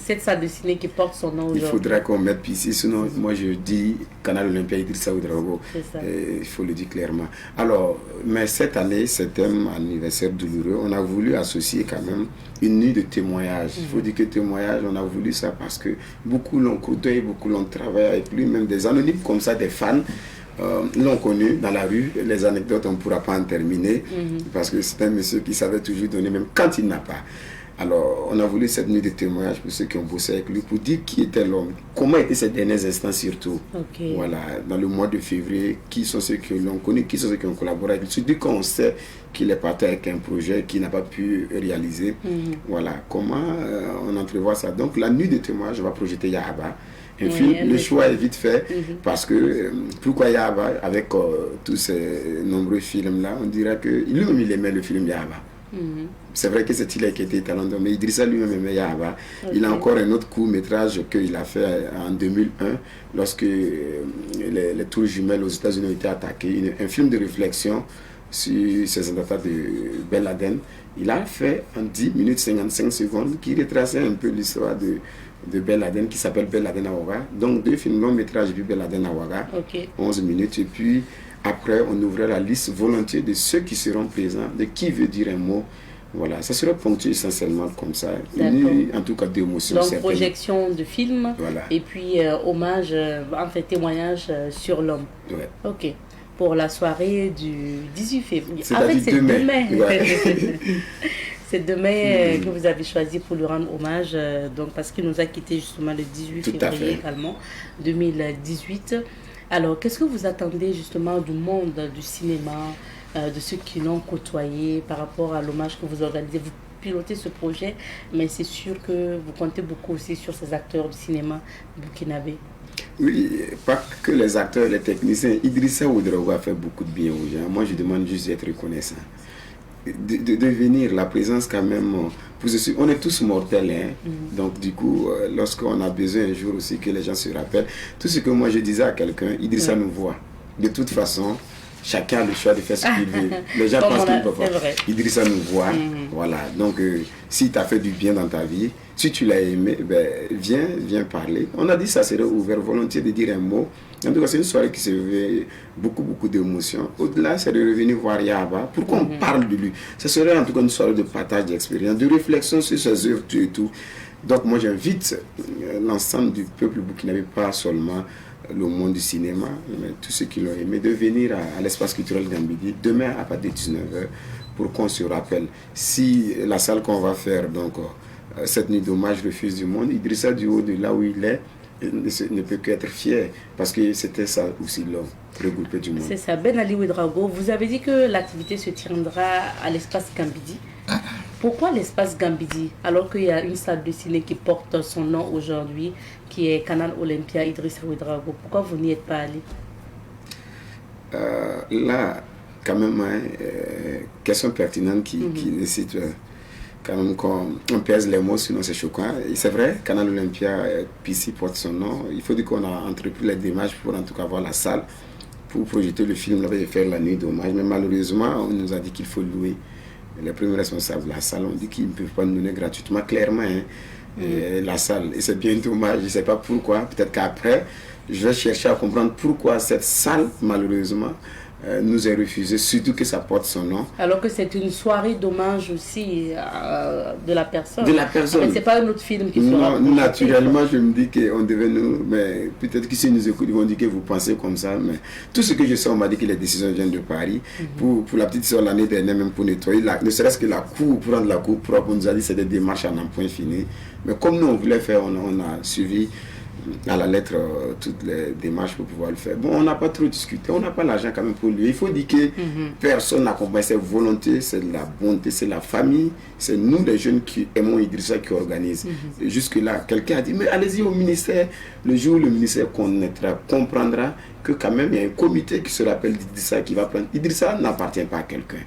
cette salle de ciné qui porte son nom aujourd'hui. Il faudrait qu'on mette Pissi, sinon moi je dis canal Olympia, Idrissa Ouedraogo. Il faut le dire clairement. Alors, mais cette année, 7e anniversaire douloureux, on a voulu associer quand même une nuit de témoignage. Il faut dire que témoignage, on a voulu ça parce que beaucoup l'ont côtoyé, beaucoup l'ont travaillé avec lui, même des anonymes comme ça, des fans. L'ont connu dans la rue, les anecdotes on ne pourra pas en terminer parce que c'est un monsieur qui savait toujours donner même quand il n'a pas. Alors, on a voulu cette nuit de témoignage pour ceux qui ont bossé avec lui, pour dire qui était l'homme, comment étaient ces derniers instants surtout. Voilà, dans le mois de février, qui sont ceux qui l'ont connu, qui sont ceux qui ont collaboré avec lui. Surtout quand on sait qu'il est parti avec un projet qu'il n'a pas pu réaliser. Voilà, comment on entrevoit ça. Donc, la nuit de témoignage, on va projeter Yahaba. Un film, le choix est vite fait parce que pourquoi Yahaba, avec tous ces nombreux films-là, on dirait que lui-même il aimait le film Yahaba. C'est vrai que c'est il qui était talentueux, mais Idrissa lui-même aimait Yahaba. Il a encore un autre court-métrage qu'il a fait en 2001 lorsque les tours jumelles aux États-Unis ont été attaquées. Un film de réflexion sur ces attentats de Ben Laden. Il a fait en 10 minutes 55 secondes qui retraçait un peu l'histoire de Ben Laden qui s'appelle Ben Laden à Ouaga. Donc 2 films long métrage du Ben Laden à Ouaga, 11 minutes. Et puis après, on ouvrait la liste volontiers de ceux qui seront présents, de qui veut dire un mot. Voilà, ça serait ponctué essentiellement comme ça. En tout cas, d'émotions. Donc, projection de film et puis hommage, en fait, témoignage sur l'homme. Ouais. Ok. Pour la soirée du 18 février. C'est-à-dire c'est demain. C'est demain que vous avez choisi pour lui rendre hommage, donc parce qu'il nous a quitté justement le 18 février également, 2018. Alors, qu'est-ce que vous attendez justement du monde du cinéma, de ceux qui l'ont côtoyé par rapport à l'hommage que vous organisez? Vous pilotez ce projet, mais c'est sûr que vous comptez beaucoup aussi sur ces acteurs du cinéma burkinabé. Oui, pas que les acteurs, les techniciens. Idrissa Ouedraogo a fait beaucoup de bien aux gens. Moi, je demande juste d'être reconnaissant. De venir, la présence quand même, on est tous mortels, hein? Donc du coup, lorsqu'on a besoin un jour aussi que les gens se rappellent, tout ce que moi je disais à quelqu'un, Idrissa nous voit. De toute façon, chacun a le choix de faire ce qu'il veut. Les gens pensent qu'ils peuvent pas. Idrissa nous voit, voilà. Donc, si tu as fait du bien dans ta vie, si tu l'as aimé, ben, viens parler. On a dit ça serait ouvert volontiers de dire un mot. En tout cas, c'est une soirée qui se veut beaucoup d'émotions. Au-delà, c'est de revenir voir Yahaba. Pourquoi on parle de lui? Ce serait en tout cas une soirée de partage d'expérience, de réflexion sur ses œuvres et tout. Donc, moi, j'invite l'ensemble du peuple burkinabé, pas seulement le monde du cinéma, mais tous ceux qui l'ont aimé, de venir à l'espace culturel Gambidi demain à partir de 19h pour qu'on se rappelle. Si la salle qu'on va faire, donc, cette nuit d'hommage, le Fils du monde, Idrissa, du haut de là où il est, ne peut qu'être fier parce que c'était ça aussi l'homme, regrouper du monde. C'est ça. Ben Ali Ouedraogo, vous avez dit que l'activité se tiendra à l'espace Gambidi. Pourquoi l'espace Gambidi alors qu'il y a une salle de ciné qui porte son nom aujourd'hui, qui est Canal Olympia Idrissa Ouedraogo? Pourquoi vous n'y êtes pas allé? Là, quand même, question pertinente qui nécessite quand même qu'on pèse les mots, sinon c'est choquant. Et c'est vrai, Canal Olympia PC porte son nom. Il faut dire qu'on a entrepris les démarches pour en tout cas avoir la salle, pour projeter le film là, et faire la nuit d'hommage. Mais malheureusement, on nous a dit qu'il faut louer. Les premiers responsables de la salle ont dit qu'ils ne peuvent pas nous donner gratuitement, clairement, la salle. Et c'est bien dommage, je ne sais pas pourquoi. Peut-être qu'après, je vais chercher à comprendre pourquoi cette salle, malheureusement, nous est refusée, surtout que ça porte son nom. Alors que c'est une soirée d'hommage aussi de la personne. De la personne. Mais ce n'est pas un autre film qui sera... Non, naturellement, je me dis qu'on devait nous... Mais peut-être que si nous écoutent, ils vont dire que vous pensez comme ça. Mais tout ce que je sais, on m'a dit que les décisions viennent de Paris. Pour la petite soeur, l'année dernière, même pour nettoyer, ne serait-ce que la cour, pour rendre la cour propre, on nous a dit que c'est des démarches à un point fini. Mais comme nous, on voulait faire, on a suivi à la lettre toutes les démarches pour pouvoir le faire. Bon, on n'a pas trop discuté, on n'a pas l'argent quand même pour lui. Il faut dire que personne n'accompagne cette volonté, c'est de la bonté, c'est la famille, c'est nous les jeunes qui aimons Idrissa qui organisent. Et jusque-là, quelqu'un a dit, mais allez-y au ministère. Le jour où le ministère connaîtra, comprendra que quand même il y a un comité qui se rappelle d'Idrissa qui va prendre. Idrissa n'appartient pas à quelqu'un.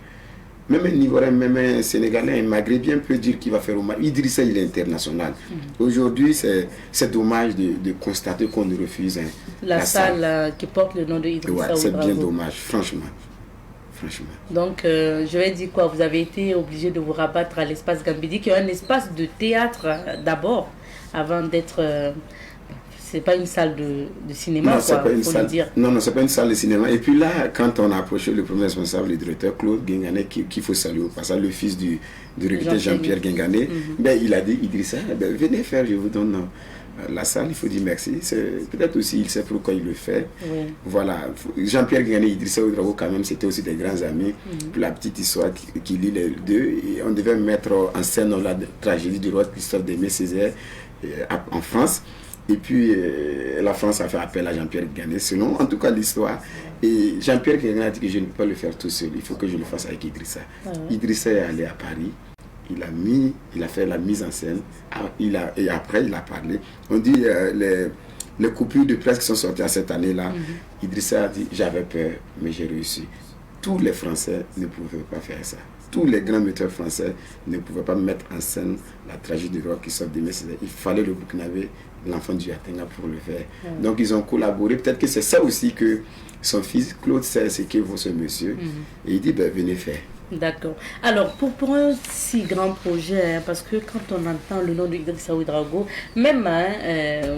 Même un Ivoirien, même un Sénégalais, un Maghrébien peut dire qu'il va faire hommage. Idrissa, il est international. Aujourd'hui, c'est dommage de constater qu'on nous refuse la salle qui porte le nom de Idrissa. C'est bien dommage, franchement. Donc, je vais dire quoi? Vous avez été obligé de vous rabattre à l'espace Gambidi, qui est un espace de théâtre d'abord, avant d'être... c'est pas une salle de cinéma, non, c'est pas une salle. Non, c'est pas une salle de cinéma. Et puis là, quand on a approché le premier responsable, le directeur Claude Guingané, qu'il faut saluer au passage, le fils du recruteur Jean-Pierre Guingané, ben, il a dit, Idrissa, ben, venez faire, je vous donne la salle, il faut dire merci. Peut-être aussi, il sait pourquoi il le fait. Oui. Voilà, Jean-Pierre Guégané et Idrissa Ouedraogo, quand même, c'était aussi des grands amis. Pour la petite histoire qui lie les deux, et on devait mettre en scène la tragédie du roi Christophe d'Aimé Césaire en France. Et puis, la France a fait appel à Jean-Pierre Guégané, selon en tout cas l'histoire. Et Jean-Pierre Guégané a dit que je ne peux pas le faire tout seul, il faut que je le fasse avec Idrissa. Idrissa est allé à Paris. Il a fait la mise en scène, et après il a parlé. On dit les coupures de presse qui sont sorties à cette année-là, Idrissa a dit j'avais peur, mais j'ai réussi. Tous les Français ne pouvaient pas faire ça. Tous les grands metteurs français ne pouvaient pas mettre en scène la tragédie du roi Christophe d'Aimé Césaire. Il fallait le Burkinabé, l'enfant du Athéna pour le faire. Donc ils ont collaboré. Peut-être que c'est ça aussi que son fils Claude sait ce que vaut ce monsieur. Et il dit venez faire. D'accord. Alors, pour un si grand projet, hein, parce que quand on entend le nom d'Idrissa Ouedraogo, même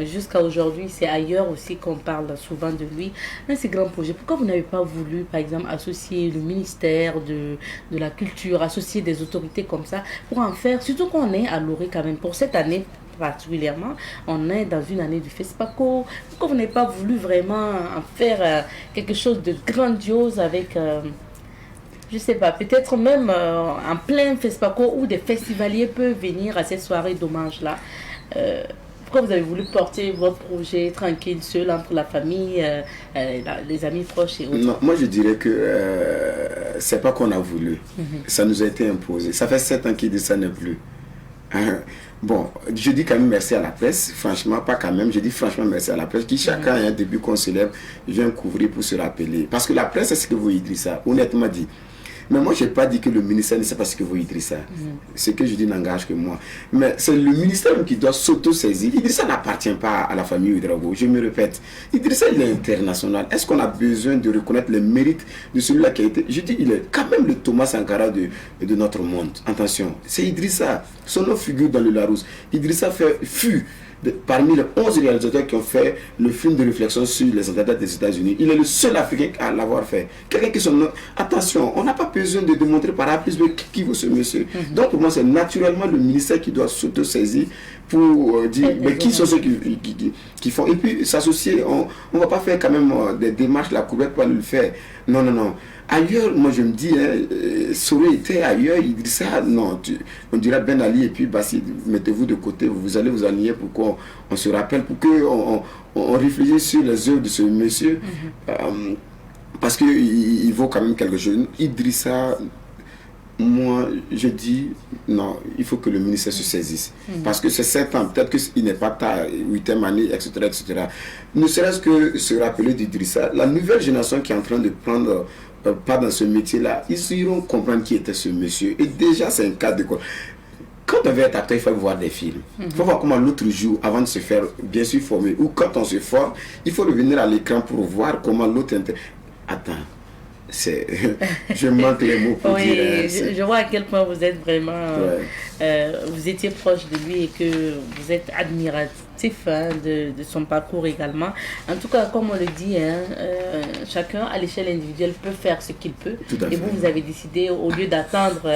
jusqu'à aujourd'hui, c'est ailleurs aussi qu'on parle souvent de lui, un si grand projet, pourquoi vous n'avez pas voulu, par exemple, associer le ministère de la Culture, associer des autorités comme ça, pour en faire, surtout qu'on est à Loré quand même, pour cette année particulièrement, on est dans une année du FESPACO, pourquoi vous n'avez pas voulu vraiment en faire quelque chose de grandiose avec... je sais pas, peut-être même en plein FESPACO où des festivaliers peuvent venir à cette soirée d'hommage-là. Pourquoi vous avez voulu porter votre projet tranquille, seul, entre la famille, les amis proches et autres? Non, moi je dirais que c'est pas qu'on a voulu. Ça nous a été imposé. Ça fait 7 ans qu'il dit ça n'est plus. Bon, je dis quand même merci à la presse, franchement, pas quand même, je dis franchement merci à la presse, qui chacun a un début qu'on se lève, vient couvrir pour se rappeler. Parce que la presse, c'est ce que vous Idrissa, honnêtement dit. Mais moi, je n'ai pas dit que le ministère ne sait pas ce que vous Idrissa. Ce que je dis n'engage que moi. Mais c'est le ministère qui doit s'auto-saisir. Idrissa n'appartient pas à la famille Ouedraogo, je me répète. Idrissa, il est international. Est-ce qu'on a besoin de reconnaître les mérites de celui-là qui a été... Je dis, il est quand même le Thomas Sankara de notre monde. Attention, c'est Idrissa. Son nom figure dans le Larousse. Idrissa fut parmi les 11 réalisateurs qui ont fait le film de réflexion sur les attentats des États-Unis. Il est le seul Africain à l'avoir fait. Quelqu'un qui son nom... Attention, on n'a pas besoin de démontrer par A plus B qui vaut ce monsieur. Donc pour moi, c'est naturellement le ministère qui doit s'auto-saisir pour dire mais qui sont ceux qui font. Et puis s'associer, on ne va pas faire quand même des démarches, la couverture pour le faire. Non, non, non. Ailleurs, moi je me dis, Soré était ailleurs, il dit ça, non, on dirait Ben Ali et puis Bassi, mettez-vous de côté, vous allez vous aligner pour qu'on se rappelle, pour qu'on réfléchisse sur les œuvres de ce monsieur, parce qu'il vaut quand même quelque chose. Idrissa, moi je dis, non, il faut que le ministère se saisisse, parce que c'est 7 ans, peut-être qu'il n'est pas tard, 8e année, etc., etc. Ne serait-ce que se rappeler d'Idrissa, la nouvelle génération qui est en train de prendre... pas dans ce métier-là, ils iront comprendre qui était ce monsieur. Et déjà, c'est un cas de quoi. Quand on veut être acteur, il faut voir des films. Il faut voir comment l'autre joue avant de se faire bien sûr former. Ou quand on se forme, il faut revenir à l'écran pour voir comment l'autre... Attends, je manque les mots pour dire... Je vois à quel point vous êtes vraiment... vous étiez proche de lui et que vous êtes admiratif de son parcours également. En tout cas, comme on le dit, chacun à l'échelle individuelle peut faire ce qu'il peut. Et vous avez décidé, au lieu d'attendre,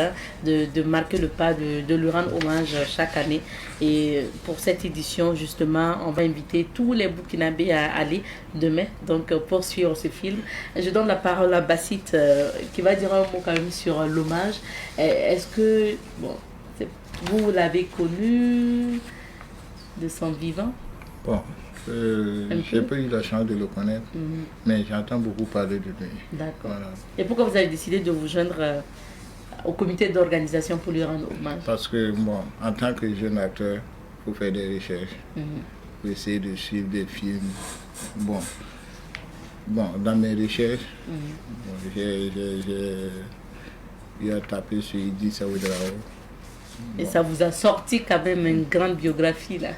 de marquer le pas, de lui rendre hommage chaque année. Et pour cette édition, justement, on va inviter tous les Burkinabés à aller demain, donc pour suivre ce film. Je donne la parole à Bassit, qui va dire un mot quand même sur l'hommage. Est-ce que, bon, vous l'avez connu de son vivant? Bon, j'ai pas eu la chance de le connaître, mais j'entends beaucoup parler de lui. D'accord. Voilà. Et pourquoi vous avez décidé de vous joindre au comité d'organisation pour lui rendre hommage? Parce que, bon, en tant que jeune acteur, il faut faire des recherches, pour essayer de suivre des films. Bon, dans mes recherches, j'ai tapé sur Idrissa Ouedraogo. Et ça vous a sorti quand même une grande biographie là.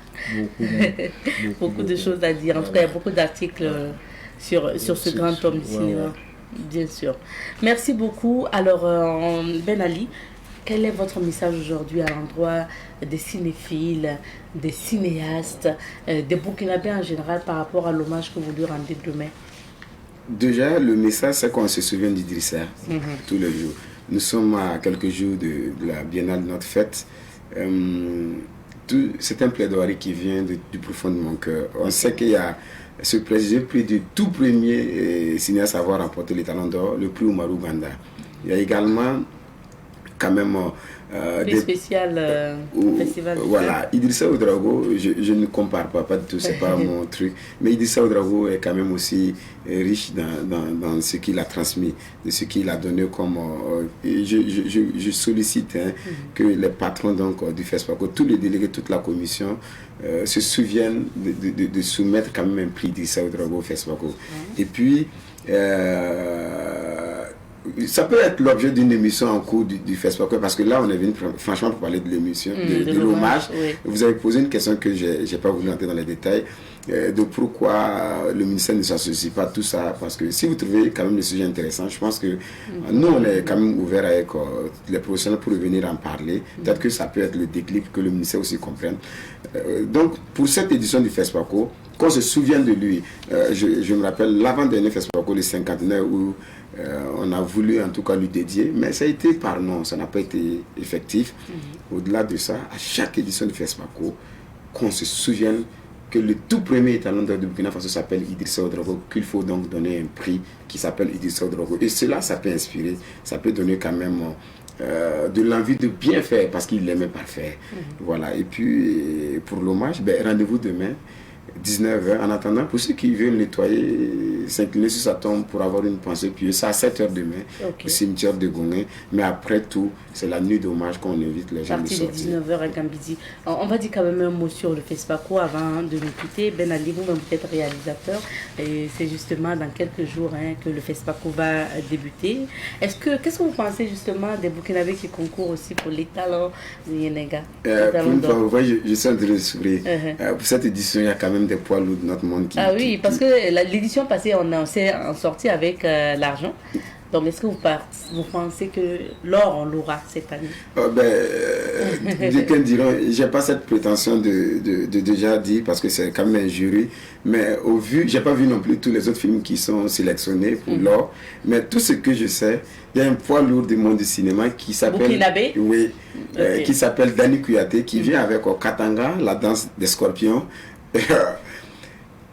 Beaucoup de choses à dire. En tout cas, il y a beaucoup d'articles sur ce grand homme ici. Bien sûr. Merci beaucoup. Alors, Ben Ali, quel est votre message aujourd'hui à l'endroit des cinéphiles, des cinéastes, des Burkinabés en général par rapport à l'hommage que vous lui rendez demain? Déjà, le message, c'est qu'on se souvient d'Idrissa tous les jours. Nous sommes à quelques jours de la biennale de notre fête. c'est un plaidoirie qui vient du profond de mon cœur. On sait qu'il y a ce préjugé prix du tout premier cinéaste à avoir remporté les Talons d'Or, le prix Umaru Ganda. Il y a également quand même des spécial festival. Voilà, Idrissa Ouedraogo, je ne compare pas du tout, c'est pas mon truc, mais Idrissa Ouedraogo est quand même aussi riche dans ce qu'il a transmis, de ce qu'il a donné comme je sollicite que les patrons donc du FESPACO, tous les délégués, toute la commission se souviennent de soumettre quand même un prix Idrissa Ouedraogo au FESPACO. Et puis ça peut être l'objet d'une émission en cours du FESPACO, parce que là on est venu franchement pour parler de l'émission, de l'hommage. Oui. Vous avez posé une question que j'ai pas voulu entrer dans les détails, de pourquoi le ministère ne s'associe pas à tout ça, parce que si vous trouvez quand même le sujet intéressant, je pense que nous on est quand même ouvert avec les professionnels pour venir en parler. Peut-être que ça peut être le déclic, que le ministère aussi comprenne. Donc pour cette édition du FESPACO, qu'on se souvienne de lui, je me rappelle l'avant-dernier FESPACO, le 59, où on a voulu en tout cas lui dédier, mais ça a été par nom, ça n'a pas été effectif. Au-delà de ça, à chaque édition du FESPACO, qu'on se souvienne que le tout premier talent de Burkina Faso s'appelle Idrissa Ouedraogo, qu'il faut donc donner un prix qui s'appelle Idrissa Ouedraogo. Et cela, ça peut inspirer, ça peut donner quand même de l'envie de bien faire, parce qu'il aimait parfaire. Voilà. Et puis pour l'hommage, rendez-vous demain 19h. En attendant, pour ceux qui veulent nettoyer, s'incliner sur sa tombe pour avoir une pensée pieuse, c'est à 7h demain, au cimetière de Gongé. Mais après tout, c'est la nuit d'hommage qu'on invite les gens de sortir. Parti de 19h à Gambidi. On va dire quand même un mot sur le FESPACO avant de nous quitter. Ben Ali, vous-même, vous êtes réalisateur. Et c'est justement dans quelques jours que le FESPACO va débuter. Qu'est-ce que vous pensez justement des Burkinabés qui concourent aussi pour les talents de Yenega? Pour une fois, vous voyez, je suis en train de sourire. Pour cette édition, il y a quand même des poids lourds de notre monde qui... Parce que l'édition passée, on s'est sorti avec l'argent. Donc, est-ce que vous pensez que l'or, on l'aura cette année? Quelqu'un diront, je n'ai pas cette prétention de déjà dire, parce que c'est quand même un jury, mais au vu, je n'ai pas vu non plus tous les autres films qui sont sélectionnés pour l'or, mais tout ce que je sais, il y a un poids lourd du monde du cinéma qui s'appelle... Burkinabé? Oui, qui s'appelle Dani Kouyaté, qui vient avec Katanga, la danse des scorpions.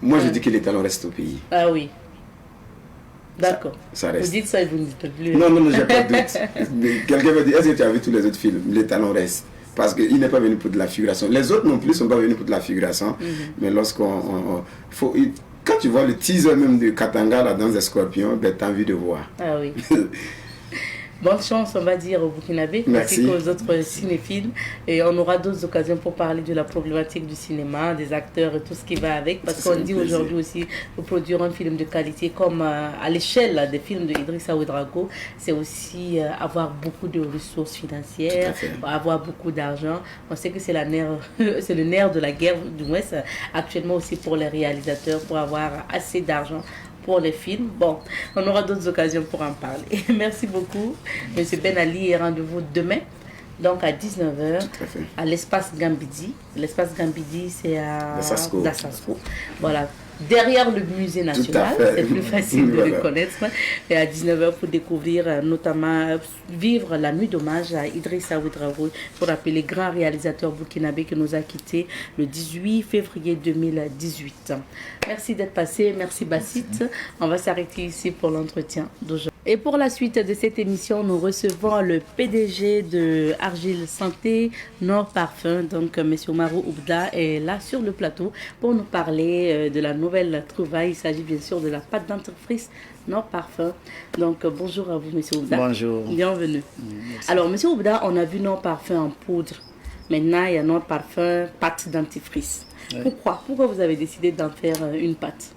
Moi, je dis que les talents restent au pays. Ah oui. D'accord. Ça reste. Vous dites ça et vous ne dites plus. Non, j'ai pas de doute. Quelqu'un va dire, est-ce que tu as vu tous les autres films? Les talents restent. Parce qu'il n'est pas venu pour de la figuration. Les autres non plus ne sont pas venus pour de la figuration. Mais quand tu vois le teaser même de Katanga, la danse des scorpions, tu as envie de voir. Ah oui. Bonne chance, on va dire, au Burkinabé, ainsi qu'aux autres cinéphiles. Et on aura d'autres occasions pour parler de la problématique du cinéma, des acteurs et tout ce qui va avec. Parce qu'on dit aujourd'hui aussi, pour produire un film de qualité, comme à l'échelle des films de Idrissa Ouedraogo, c'est aussi avoir beaucoup de ressources financières, avoir beaucoup d'argent. On sait que c'est le nerf de la guerre, du moins actuellement aussi pour les réalisateurs, pour avoir assez d'argent pour les films. Bon, on aura d'autres occasions pour en parler. Merci beaucoup, M. Ben Ali, et rendez-vous demain, donc à 19h, à l'espace Gambidi. L'espace Gambidi, c'est à Dassasco. Voilà. Derrière le musée national, c'est plus facile de le connaître. Et à 19h, pour découvrir, notamment, vivre la nuit d'hommage à Idrissa Ouedraogo, pour rappeler le grand réalisateur burkinabé qui nous a quittés le 18 février 2018. Merci d'être passé, merci Bassit. On va s'arrêter ici pour l'entretien d'aujourd'hui. Et pour la suite de cette émission, nous recevons le PDG de Argile Santé Nord Parfum. Donc, M. Umaru Oubda est là sur le plateau pour nous parler de la nouvelle trouvaille. Il s'agit bien sûr de la pâte dentifrice Nord Parfum. Donc, bonjour à vous, M. Oubda. Bonjour. Bienvenue. Merci. Alors, M. Oubda, on a vu Nord Parfum en poudre. Maintenant, il y a Nord Parfum pâte dentifrice. Oui. Pourquoi vous avez décidé d'en faire une pâte?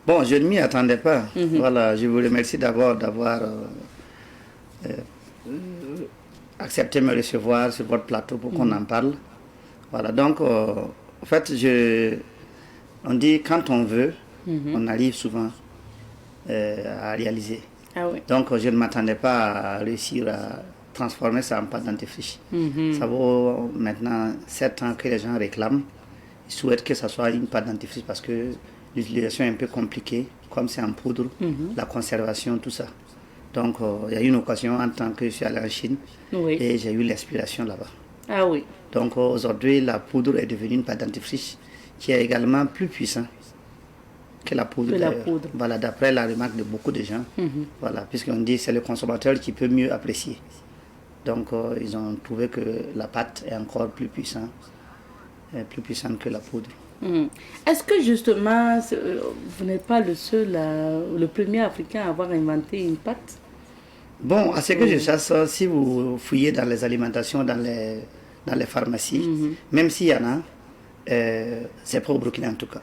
Bon, je ne m'y attendais pas. Voilà, je vous remercie d'avoir accepté de me recevoir sur votre plateau pour qu'on en parle. Voilà, donc, en fait, on dit quand on veut, on arrive souvent à réaliser. Ah oui. Donc, je ne m'attendais pas à réussir à transformer ça en pâte dentifrice. Ça vaut maintenant 7 ans que les gens réclament. Ils souhaitent que ça soit une pâte dentifrice parce que l'utilisation est un peu compliquée, comme c'est en poudre, la conservation, tout ça. Donc, il y a eu une occasion en tant que je suis allé en Chine et j'ai eu l'inspiration là-bas. Ah oui. Donc aujourd'hui, la poudre est devenue une pâte dentifrice qui est également plus puissante que la poudre. Voilà, d'après la remarque de beaucoup de gens. Voilà, puisqu'on dit que c'est le consommateur qui peut mieux apprécier. Donc ils ont trouvé que la pâte est encore plus puissante que la poudre. Est-ce que justement, vous n'êtes pas le seul, le premier Africain à avoir inventé une pâte? Bon, à ce que je sache, si vous fouillez dans les alimentations, dans les pharmacies, même s'il y en a, c'est pas au Burkina en tout cas.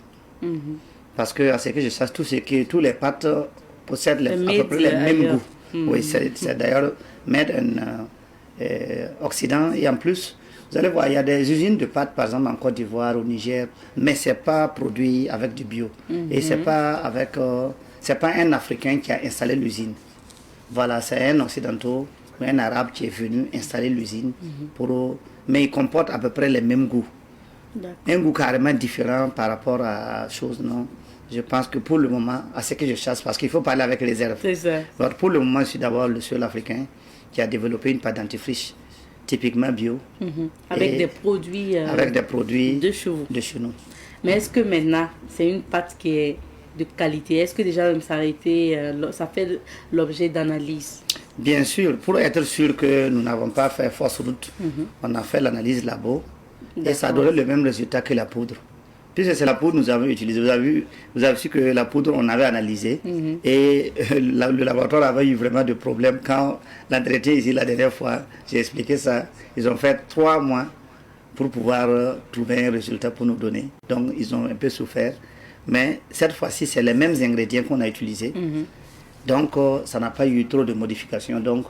Parce que à ce que je sache, tous les pâtes possèdent à peu près les mêmes goûts. Oui, c'est d'ailleurs made en Occident. Et en plus, vous allez voir, il y a des usines de pâtes, par exemple en Côte d'Ivoire, au Niger, mais ce n'est pas produit avec du bio. Et ce n'est pas un Africain qui a installé l'usine. Voilà, c'est un Occidental ou un Arabe qui est venu installer l'usine. Mais il comporte à peu près les mêmes goûts. Un goût carrément différent par rapport à choses, non. Je pense que pour le moment, à ce que je chasse, parce qu'il faut parler avec les réserve. C'est ça. Alors pour le moment, je suis d'abord le seul Africain qui a développé une pâte dentifrice typiquement bio. Avec des produits de chez nous. Mais est-ce que maintenant, c'est une pâte qui est de qualité? Est-ce que déjà ça fait l'objet d'analyse? Bien sûr, pour être sûr que nous n'avons pas fait fausse route, on a fait l'analyse labo et ça a donné le même résultat que la poudre. Puisque c'est la poudre que nous avons utilisée. Vous avez vu que la poudre, on avait analysé et le laboratoire avait eu vraiment de problèmes. Quand l'entretien ici, la dernière fois, j'ai expliqué ça, ils ont fait 3 mois pour pouvoir trouver un résultat pour nous donner. Donc, ils ont un peu souffert. Mais cette fois-ci, c'est les mêmes ingrédients qu'on a utilisés. Donc, ça n'a pas eu trop de modifications. Donc,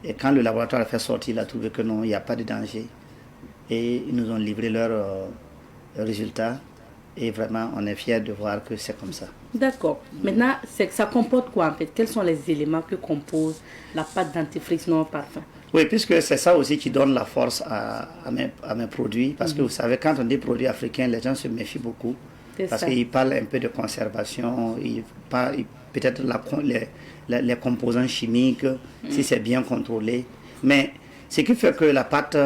et quand le laboratoire a fait sortir, il a trouvé que non, il n'y a pas de danger. Et ils nous ont livré leurs résultats. Et vraiment, on est fiers de voir que c'est comme ça. D'accord. Maintenant, ça comporte quoi en fait? Quels sont les éléments que compose la pâte dentifrice non parfum? Oui, puisque c'est ça aussi qui donne la force à mes produits. Parce que vous savez, quand on dit produits africains, les gens se méfient beaucoup. Parce qu'ils parlent un peu de conservation, ils parlent peut-être les composants chimiques, si c'est bien contrôlé. Mais ce qui fait que la pâte,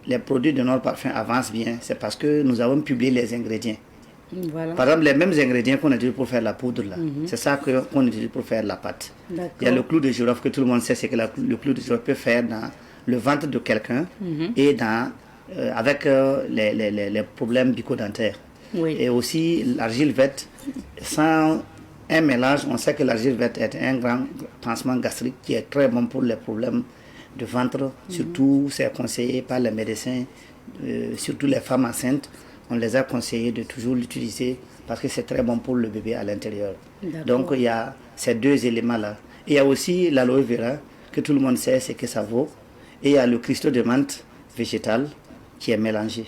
les produits de notre parfum avancent bien, c'est parce que nous avons publié les ingrédients. Voilà. Par exemple, les mêmes ingrédients qu'on utilise pour faire la poudre, là, c'est ça qu'on utilise pour faire la pâte. Il y a le clou de girofle que tout le monde sait, c'est que le clou de girofle peut faire dans le ventre de quelqu'un et avec les problèmes bucco-dentaires. Oui. Et aussi l'argile verte, sans un mélange, on sait que l'argile verte est un grand pansement gastrique qui est très bon pour les problèmes de ventre, surtout c'est conseillé par les médecins, surtout les femmes enceintes. On les a conseillé de toujours l'utiliser parce que c'est très bon pour le bébé à l'intérieur. Donc il y a ces 2 éléments-là. Et il y a aussi l'aloe vera, que tout le monde sait, c'est que ça vaut. Et il y a le cristaux de menthe végétal qui est mélangé.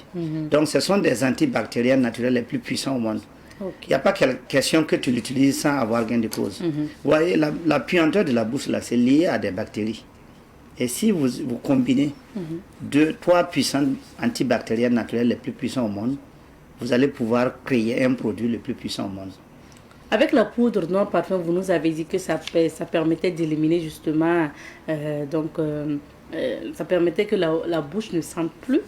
Donc ce sont des antibactériens naturels les plus puissants au monde. Il n'y a pas question que tu l'utilises sans avoir gain de cause. Vous voyez, la puanteur de la bouche, là, c'est lié à des bactéries. Et si vous combinez 3 puissants antibactériens naturels les plus puissants au monde, vous allez pouvoir créer un produit le plus puissant au monde. Avec la poudre non parfum, vous nous avez dit que ça permettait d'éliminer justement, ça permettait que la bouche ne sente plus.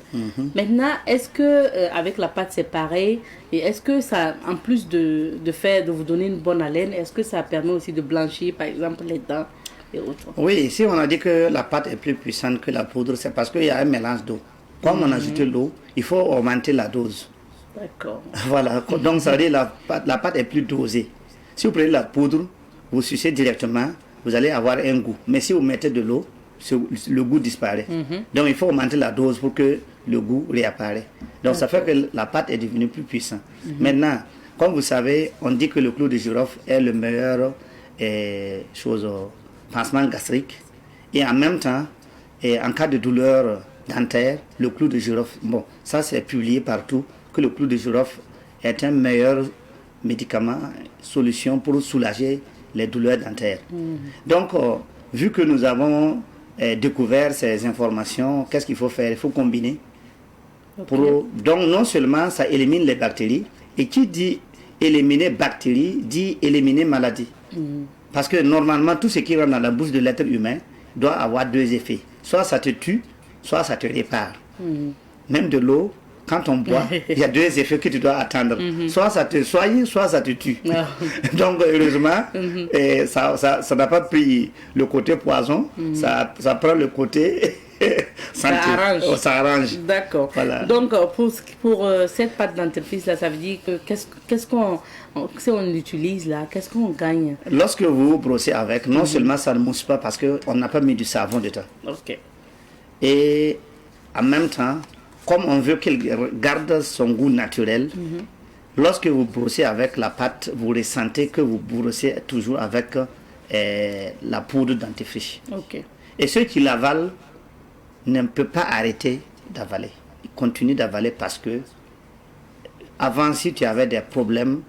Maintenant, est-ce que avec la pâte c'est pareil? Et est-ce que ça, en plus de vous donner une bonne haleine, est-ce que ça permet aussi de blanchir par exemple les dents et autres? Oui, si on a dit que la pâte est plus puissante que la poudre, c'est parce qu'il y a un mélange d'eau. Comme on a ajouté l'eau, il faut augmenter la dose. D'accord. Voilà, donc ça veut dire la pâte est plus dosée. Si vous prenez la poudre, vous sucez directement, vous allez avoir un goût. Mais si vous mettez de l'eau, le goût disparaît. Donc il faut augmenter la dose pour que le goût réapparaît. Donc ça fait que la pâte est devenue plus puissante. Maintenant, comme vous savez, on dit que le clou de girofle est le meilleur pansement gastrique. Et en même temps, en cas de douleur dentaire, le clou de girofle, bon, ça c'est publié partout, que le clou de girofle est un meilleur médicament, solution pour soulager les douleurs dentaires. Donc, vu que nous avons découvert ces informations, qu'est-ce qu'il faut faire? Il faut combiner. Donc, non seulement ça élimine les bactéries, et qui dit éliminer bactéries, dit éliminer maladie. Parce que normalement, tout ce qui rentre dans la bouche de l'être humain doit avoir 2 effets. Soit ça te tue, soit ça te répare. Même de l'eau, quand on boit, il y a deux effets que tu dois attendre. Soit ça te soigne, soit ça te tue. Donc, heureusement, ça n'a pas pris le côté poison, ça prend le côté santé. Ça arrange. D'accord. Voilà. Donc, pour cette pâte dentifrice, là, ça veut dire que qu'est-ce qu'on si on l'utilise là, qu'est-ce qu'on gagne? Lorsque vous brossez avec, non seulement ça ne mousse pas parce qu'on n'a pas mis du savon dedans. Ok. Et en même temps, comme on veut qu'elle garde son goût naturel, lorsque vous brossez avec la pâte, vous ressentez que vous brossez toujours avec la poudre dentifrice. Ok. Et ceux qui l'avalent ne peuvent pas arrêter d'avaler. Ils continuent d'avaler parce que avant, si tu avais des problèmes,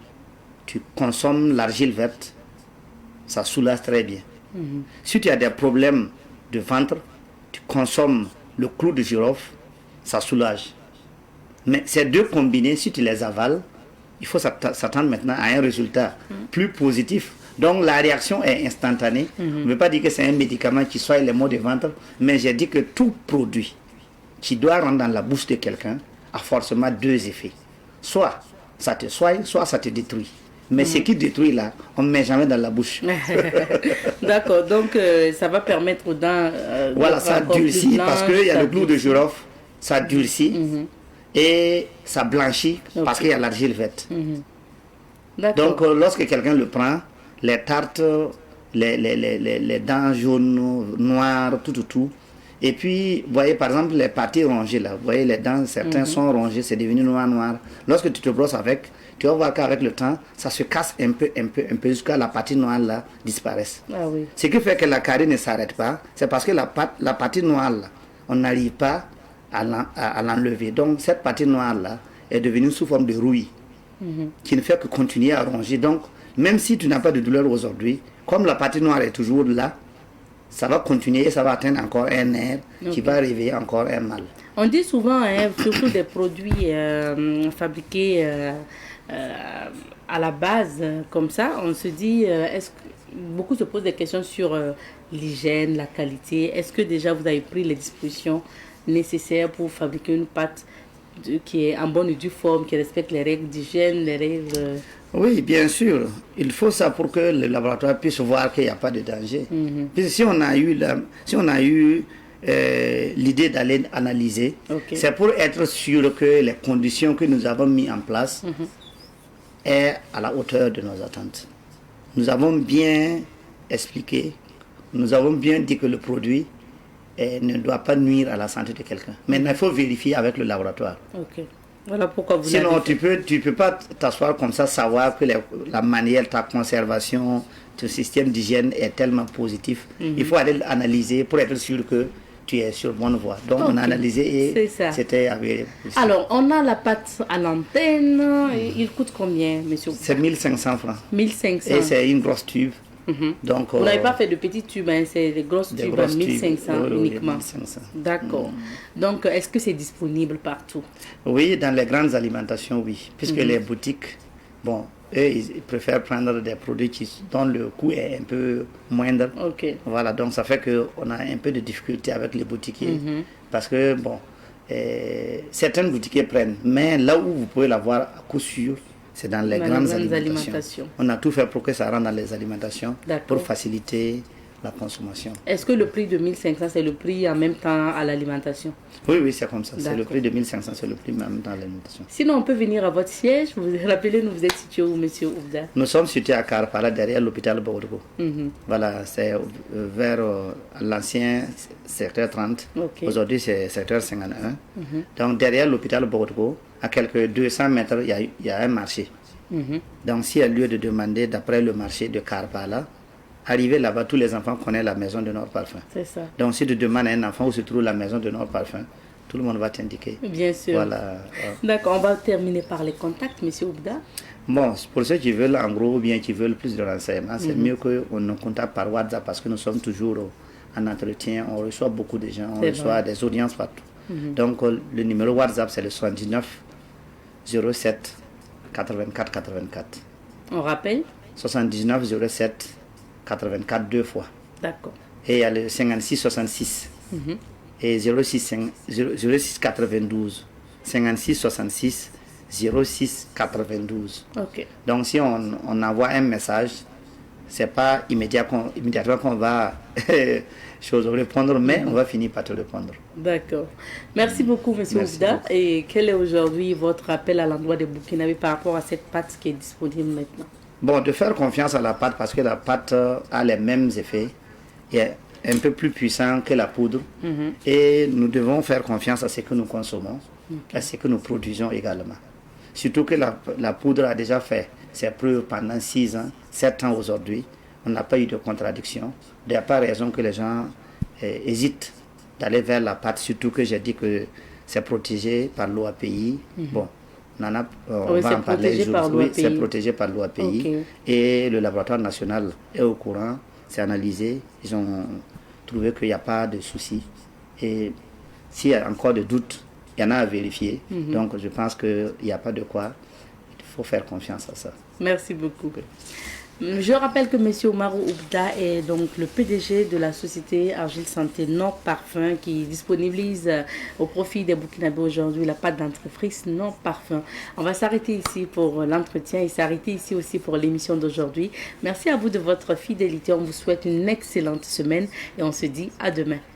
tu consommes l'argile verte, ça soulage très bien. Si tu as des problèmes de ventre, tu consommes le clou de girofle, ça soulage. Mais ces deux combinés, si tu les avales, il faut s'attendre maintenant à un résultat plus positif. Donc la réaction est instantanée. Je ne veux pas dire que c'est un médicament qui soigne les maux de ventre, mais j'ai dit que tout produit qui doit rentrer dans la bouche de quelqu'un a forcément deux effets. Soit ça te soigne, soit ça te détruit. Mais ce qui détruit là, on ne met jamais dans la bouche. D'accord, donc ça va permettre aux dents... voilà, ça durcit parce qu'il y a le clou de girofle, ça durcit et ça blanchit parce qu'il y a l'argile verte. Donc lorsque quelqu'un le prend, les tartes, les dents jaunes, noires, tout. Et puis, vous voyez par exemple les parties rongées là, vous voyez les dents, certains sont rongés, c'est devenu noir. Lorsque tu te brosses avec, tu vas voir qu'avec le temps, ça se casse un peu, jusqu'à la partie noire là disparaisse. Ah oui. Ce qui fait que la carie ne s'arrête pas, c'est parce que la partie noire là, on n'arrive pas à l'enlever. Donc cette partie noire là est devenue sous forme de rouille, qui ne fait que continuer à ronger. Donc, même si tu n'as pas de douleur aujourd'hui, comme la partie noire est toujours là, ça va continuer et ça va atteindre encore un nerf qui va réveiller encore un mal. On dit souvent, surtout des produits fabriqués à la base, comme ça, on se dit, beaucoup se posent des questions sur l'hygiène, la qualité. Est-ce que déjà vous avez pris les dispositions nécessaires pour fabriquer une pâte qui est en bonne et due forme, qui respecte les règles d'hygiène, les règles... Oui, bien sûr. Il faut ça pour que le laboratoire puisse voir qu'il n'y a pas de danger. Puis si on a eu l'idée d'aller analyser, c'est pour être sûr que les conditions que nous avons mises en place sont à la hauteur de nos attentes. Nous avons bien expliqué, nous avons bien dit que le produit ne doit pas nuire à la santé de quelqu'un. Maintenant, il faut vérifier avec le laboratoire. Voilà pourquoi vous sinon, tu peux pas t'asseoir comme ça, savoir que la manière, ta conservation, ton système d'hygiène est tellement positif. Il faut aller analyser pour être sûr que tu es sur bonne voie. Donc, on a analysé et c'était avéré. Alors, on a la pâte à l'antenne. Il coûte combien, monsieur? C'est 1500 francs. 1500. Et c'est une grosse tube. Donc, vous n'avez pas fait de petits tubes, c'est des grosses tubes à 1500 uniquement. 1500. D'accord. Donc, est-ce que c'est disponible partout? Oui, dans les grandes alimentations, oui. Puisque les boutiques, bon, eux, ils préfèrent prendre des produits dont le coût est un peu moindre. Voilà, donc ça fait qu'on a un peu de difficulté avec les boutiquiers. Parce que, bon, certaines boutiquiers prennent, mais là où vous pouvez l'avoir à coup sûr, c'est dans les grandes alimentations. On a tout fait pour que ça rentre dans les alimentations pour faciliter la consommation. Est-ce que le prix de 1500, c'est le prix en même temps à l'alimentation? Oui, c'est comme ça. C'est le prix de 1500, c'est le prix en même temps à l'alimentation. Sinon, on peut venir à votre siège. Rappelez-nous, vous êtes situé où, monsieur Oufda? Nous sommes situés à Karpala, derrière l'hôpital Borgo. Voilà, c'est vers l'ancien secteur 30. Aujourd'hui, c'est secteur 51. Donc, derrière l'hôpital Borgo, à quelques 200 mètres, il y a un marché. Donc, s'il y a lieu de demander, d'après le marché de Karpala, arrivé là-bas, tous les enfants connaissent la maison de Nord Parfum. C'est ça. Donc, si tu demandes à un enfant où se trouve la maison de Nord Parfum, tout le monde va t'indiquer. Bien sûr. Voilà. D'accord, on va terminer par les contacts, monsieur Oufda. Bon, pour ceux qui veulent en gros ou bien qui veulent plus de renseignements, c'est mieux qu'on nous contacte par WhatsApp parce que nous sommes toujours en entretien. On reçoit beaucoup de gens, on reçoit des audiences partout. Donc, le numéro WhatsApp, c'est le 79 07 84 84. On rappelle 79 07 84 deux fois. D'accord. Et il y a le 56 66. et 06 92 56 66 06 92. Ok. Donc si on envoie un message, c'est pas immédiatement qu'on va répondre, mais on va finir par te répondre. D'accord. Merci beaucoup, Monsieur Oubda. Et quel est aujourd'hui votre appel à l'endroit des Burkinabés par rapport à cette pâte qui est disponible maintenant? Bon, de faire confiance à la pâte parce que la pâte a les mêmes effets, est un peu plus puissant que la poudre. Et nous devons faire confiance à ce que nous consommons, à ce que nous produisons également. Surtout que la poudre a déjà fait ses preuves pendant 6 ans, 7 ans aujourd'hui. On n'a pas eu de contradiction. Il n'y a pas raison que les gens hésitent d'aller vers la pâte, surtout que j'ai dit que c'est protégé par l'OAPI. Bon, on va en parler aujourd'hui. C'est protégé par l'OAPI. Okay. Et le laboratoire national est au courant, c'est analysé. Ils ont trouvé qu'il n'y a pas de souci. Et s'il y a encore des doutes, il y en a à vérifier. Donc je pense qu'il n'y a pas de quoi. Il faut faire confiance à ça. Merci beaucoup. Je rappelle que M. Oumarou Oubda est donc le PDG de la société Argile Santé Nord Parfum qui disponibilise au profit des Burkinabés aujourd'hui la pâte dentifrice Nord Parfum. On va s'arrêter ici pour l'entretien et s'arrêter ici aussi pour l'émission d'aujourd'hui. Merci à vous de votre fidélité. On vous souhaite une excellente semaine et on se dit à demain.